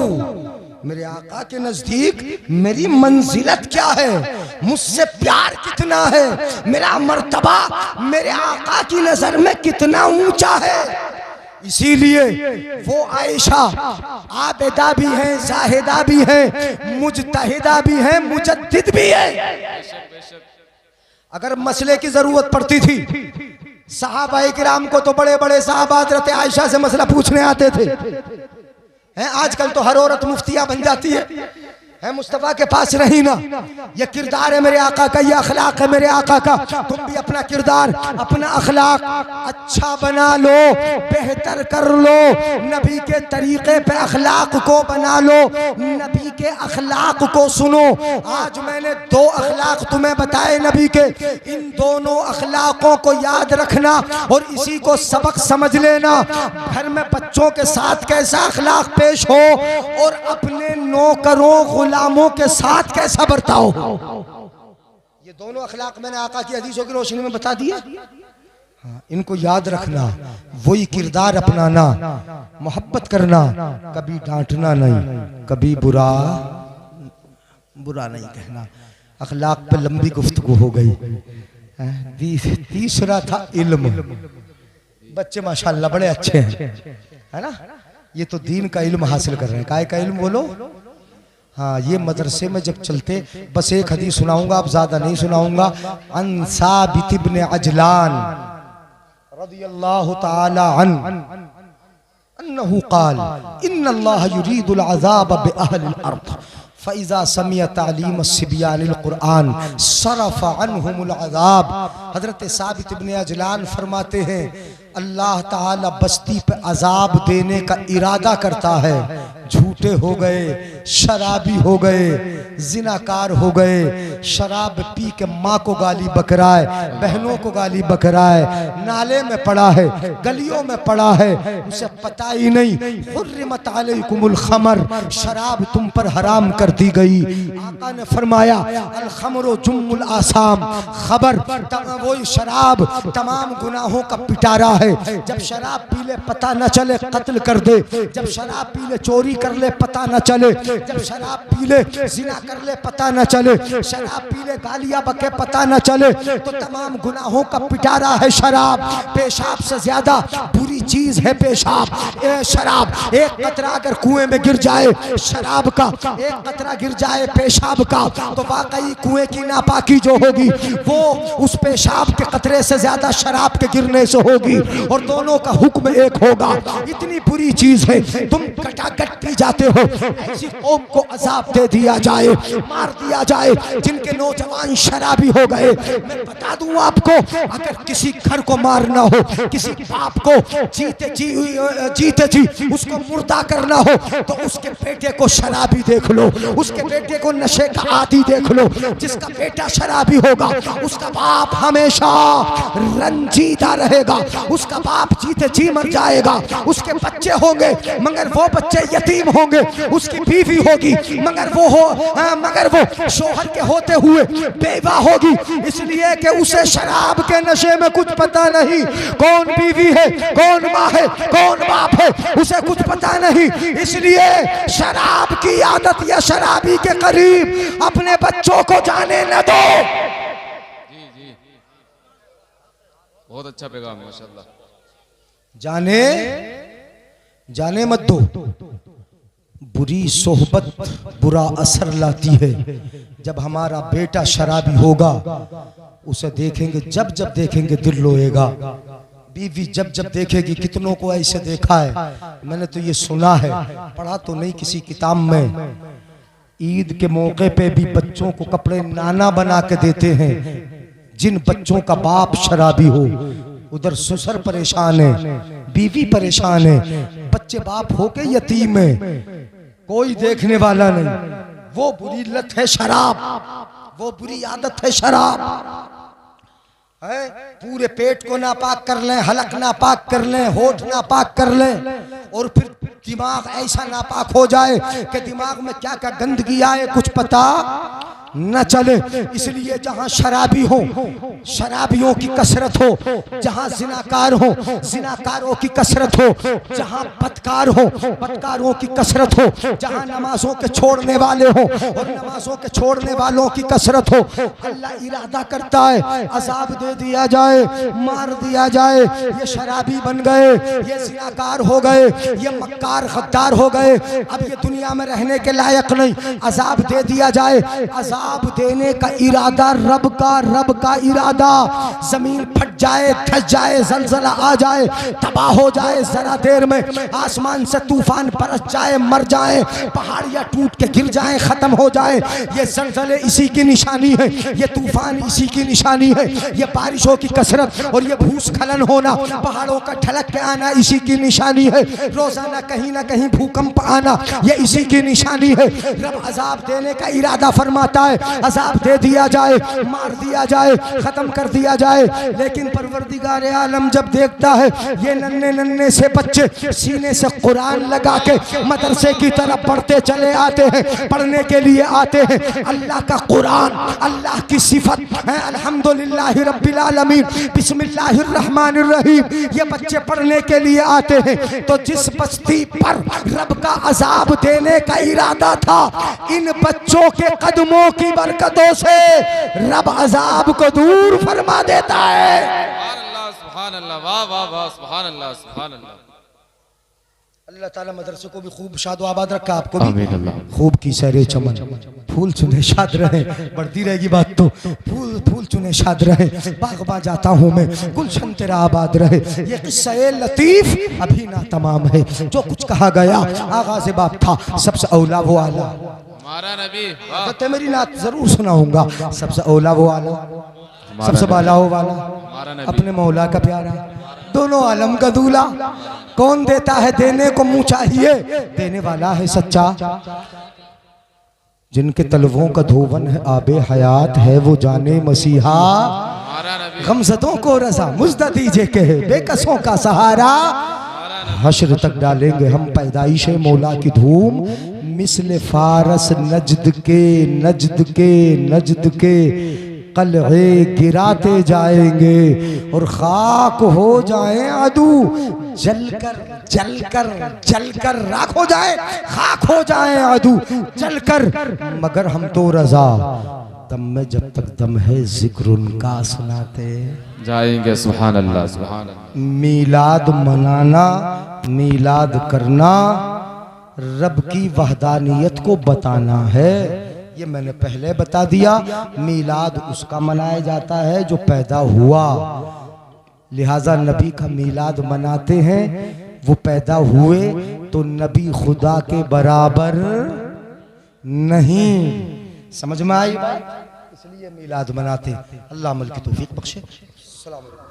मेरे आका के नजदीक मेरी मंजिलत क्या है, मुझसे प्यार कितना है, मेरा मर्तबा मेरे आका की नजर में कितना ऊंचा है। इसीलिए वो आयशा आबिदा भी है, जाहिदा भी है, मुजतहिदा भी है, मुजद्दिद भी है। अगर मसले की जरूरत पड़ती थी, सहाबाए किराम को तो बड़े बड़े साहबा हज़रत आयशा से मसला पूछने आते थे। हैं आजकल तो हर औरत मुफ्तिया बन जाती है मुस्तफ़ा के पास रही ना। ये किरदार है मेरे आका का, ये अखलाक है मेरे आका का। तुम भी अपना किरदार, अपना अखलाक अच्छा बना लो, बेहतर कर लो, नबी के तरीके पे अखलाक को बना लो, नबी के अखलाक को सुनो। आज मैंने 2 अखलाक तुम्हें बताए नबी के, इन दोनों अखलाकों को याद रखना और इसी को सबक समझ लेना। घर में बच्चों के साथ कैसा अखलाक पेश हो और अपने नौकरों गुलामों के साथ कैसा बर्ताव हो, ये दोनों अखलाक मैंने आका की हदीसों की रोशनी में बता दिया। हाँ, इनको याद रखना, वही किरदार अपनाना, मोहब्बत करना, कभी डांटना नहीं, कभी बुरा नहीं कहना। अखलाक पे लंबी गुफ्तगू हो गई। तीसरा था इल्म। बच्चे माशाल्लाह बड़े अच्छे हैं, है ना। ये तो दीन का इल्म हासिल कर रहे हैं। काय का इल्म बोलो? हाँ, ये मदरसे में जब चलते, बस एक हदीस सुनाऊंगा, अब ज्यादा नहीं सुनाऊंगा। अन साबित इब्न अजलान रदियल्लाहु ताला अन्हु क़ाल इन्नल्लाह युरीदुल अज़ाब बिअहलिल अर्द फ़इज़ा समिअ तालीम सिबियानिल कुरआन सरफ़ अन्हुमुल अज़ाब। हज़रत साबित इब्न अजलान फरमाते हैं, अल्लाह ताला बस्ती पे अजाब देने का इरादा करता है। झूठे हो गए, शराबी हो गए, जिनाकार हो गए, शराब पी के माँ को गाली बकराए, बहनों को गाली बकराए, नाले में पड़ा है, गलियों में पड़ा है, उसे पता ही नहीं। हुर्रिमत अलैकुमुल खमर, शराब तुम पर हराम कर दी गई। आका ने फरमाया अल खमरो जुम्मुल आसाम, खबर वो शराब तमाम गुनाहों का पिटारा है। जब शराब पी ले पता न चले कत्ल कर दे, जब शराब पी ले चोरी कर ले पता न चले, जब शराब पी ले जिना कर ले पता न चले, शराब पी ले गालियां बके पता न चले, तो तमाम गुनाहों का पिटारा है शराब। पेशाब से ज्यादा बुरी चीज है पेशाब, शराब। एक कतरा अगर कुएं में गिर जाए शराब का, एक कतरा गिर जाए पेशाब का, तो वाकई कुएं की नापाकी जो होगी वो उस पेशाब के कतरे से ज्यादा शराब के गिरने से होगी, और दोनों का हुक्म एक होगा। इतनी बुरी चीज है, तुम कटाकट पी जाते हो, ऐसी कौम को अजाब दे दिया जाए, मार दिया जाए जिनके नौजवान शराबी हो गए। मैं बता दूं आपको, अगर किसी घर को मारना हो, किसी बाप को जीते जी उसको मुर्दा करना हो, तो उसके बेटे को शराबी देख लो, उसके बेटे को नशे का आदी देख लो। जिसका बेटा शराबी होगा उसका बाप हमेशा रंजीदा रहेगा, उसका बाप जीते जी मर जाएगा। उसके बच्चे होंगे मगर वो बच्चे यतीम होंगे, उसकी बीवी होगी मगर वो शोहर के होते हुए बेवा होगी, इसलिए कि उसे शराब के नशे में कुछ पता नहीं। कौन बीवी है, कौन माँ है, कौन बाप है, उसे कुछ पता नहीं। इसलिए शराब की आदत या शराबी के करीब अपने बच्चों को जाने न दो। जी जी, बहुत अच्छा पैगाम है माशाल्लाह। जाने मत दो। बुरी सोहबत बुरा असर लाती है। जब हमारा बेटा शराबी होगा उसे देखेंगे, जब जब देखेंगे दिल रोएगा। बीवी जब जब देखेगी, कितनों को ऐसे देखा है, मैंने तो ये सुना है, पढ़ा तो नहीं किसी किताब में। ईद के मौके पे भी बच्चों को कपड़े नाना बना के देते हैं। जिन बच्चों का बाप शराबी हो, उधर ससुर परेशान है, बीवी परेशान है, बच्चे बाप होके यतीम है, कोई देखने वाला नहीं। वो बुरी लत है शराब, वो बुरी आदत है शराब। है पूरे पेट को नापाक कर लें, हलक नापाक कर लें, होठ नापाक कर लें, और फिर दिमाग ऐसा नापाक हो जाए कि दिमाग में क्या क्या गंदगी आए कुछ पता न चले। इसलिए जहां शराबी हो, शराबियों की कसरत हो, जहां जिनाकार हो, जिनाकारों की कसरत हो, जहां बदकार हो, बदकारों की कसरत हो, जहां नमाजों के छोड़ने वाले हो और नमाजों के छोड़ने वालों की कसरत हो, अल्लाह इरादा करता है अजाब दे दिया जाए, मार दिया जाए। ये शराबी बन गए, ये जिनाकार हो गए, ये मक्कार गद्दार हो गए, अब ये दुनिया में रहने के लायक नहीं, अजाब दे दिया जाए। अजाब देने का इरादा रब का इरादा। जमीन फट जाए, धस जाए, जलजला आ जाए, तबाह हो जाए जरा देर में, आसमान से तूफान बरस जाए, मर जाए, पहाड़ियां टूट के गिर जाए, खत्म हो जाए, ये जलजले इसी की निशानी है, ये तूफान इसी की निशानी है, ये बारिशों की कसरत और ये भूस्खलन होना, पहाड़ों का ढलक के आना इसी की निशानी है, रोजाना कहीं ना कहीं भूकंप आना ये इसी की निशानी है। रब अजाब देने का इरादा फरमाता है, अजाब दे दिया जाए, मार दिया जाए, खत्म कर दिया जाए। लेकिन परवरदिगार आलम जब देखता है ये नन्हे नन्हे से बच्चे सीने से कुरान लगा के मदरसे की तरफ बढ़ते चले आते हैं, पढ़ने के लिए आते हैं, अल्लाह का कुरान, अल्लाह की सिफत है, अल्हम्दुलिल्लाहि रब्बिल आलमीन, बिस्मिल्लाहिर रहमानिर रहीम, ये बच्चे पढ़ने के लिए आते हैं। तो जिस बस्ती पर रब का अजाब देने का इरादा था, इन बच्चों के कदमों की बरकतों से रब अजाब को दूर फरमा देता है। सुभान अल्लाह, वाह वाह वाह, सुभान अल्लाह, सुभान अल्लाह। अल्लाह ताला मदरसे को भी खूब शादो आबाद रखा, आपको भी खूब की सैरे चमन, फूल चुने शाद रहे, बढ़ती रहेगी बात तो, फूल फूल चुने शाद रहे, बागबां जाता हूँ मैं, गुलशन तेरा आबाद रहे। ये किस्सा लतीफ अभी ना तमाम है, जो कुछ कहा गया आगाज़ बाप था, सबसे औला वो आला हमारा नबी, तो मेरी नात जरूर सुनाऊंगा, सबसे औला वो आला, सबसे बाला वो वाला, अपने मौला का प्यारा, दोनों आलम का दूल्हा। कौन देता है, देने को मुँह चाहिए, देने वाला है सच्चा। जिनके तलवों का धोवन है आबे हयात है, वो जाने मसीहा, गमज़दों को रज़ा मुज़्दा दीजिए कहे, बेकसों का सहारा। हश्र तक डालेंगे हम पैदाइश मौला की धूम, मिस्ल फारस नजद के कलहे गिराते जाएंगे, और खाक हो जाएं अदू जलकर जलकर राख हो जाए, खाक हो जाए आदू जलकर, मगर हम तो रजा दम में जब तक दम है जिक्र उनका सुनाते जाएंगे। सुभान अल्लाह, सुभान अल्लाह। मीलाद मनाना, मीलाद करना रब की वहदानियत को बताना है, ये मैंने पहले बता दिया। मीलाद उसका मनाया जाता है जो पैदा हुआ, लिहाजा नबी का मीलाद मनाते हैं। वो पैदा हुए तो नबी खुदा के बराबर नहीं, समझ में आई बात? इसलिए मीलाद मनाते। अल्लाह अमल की तौफीक बख्शे। अस्सलाम वालेकुम।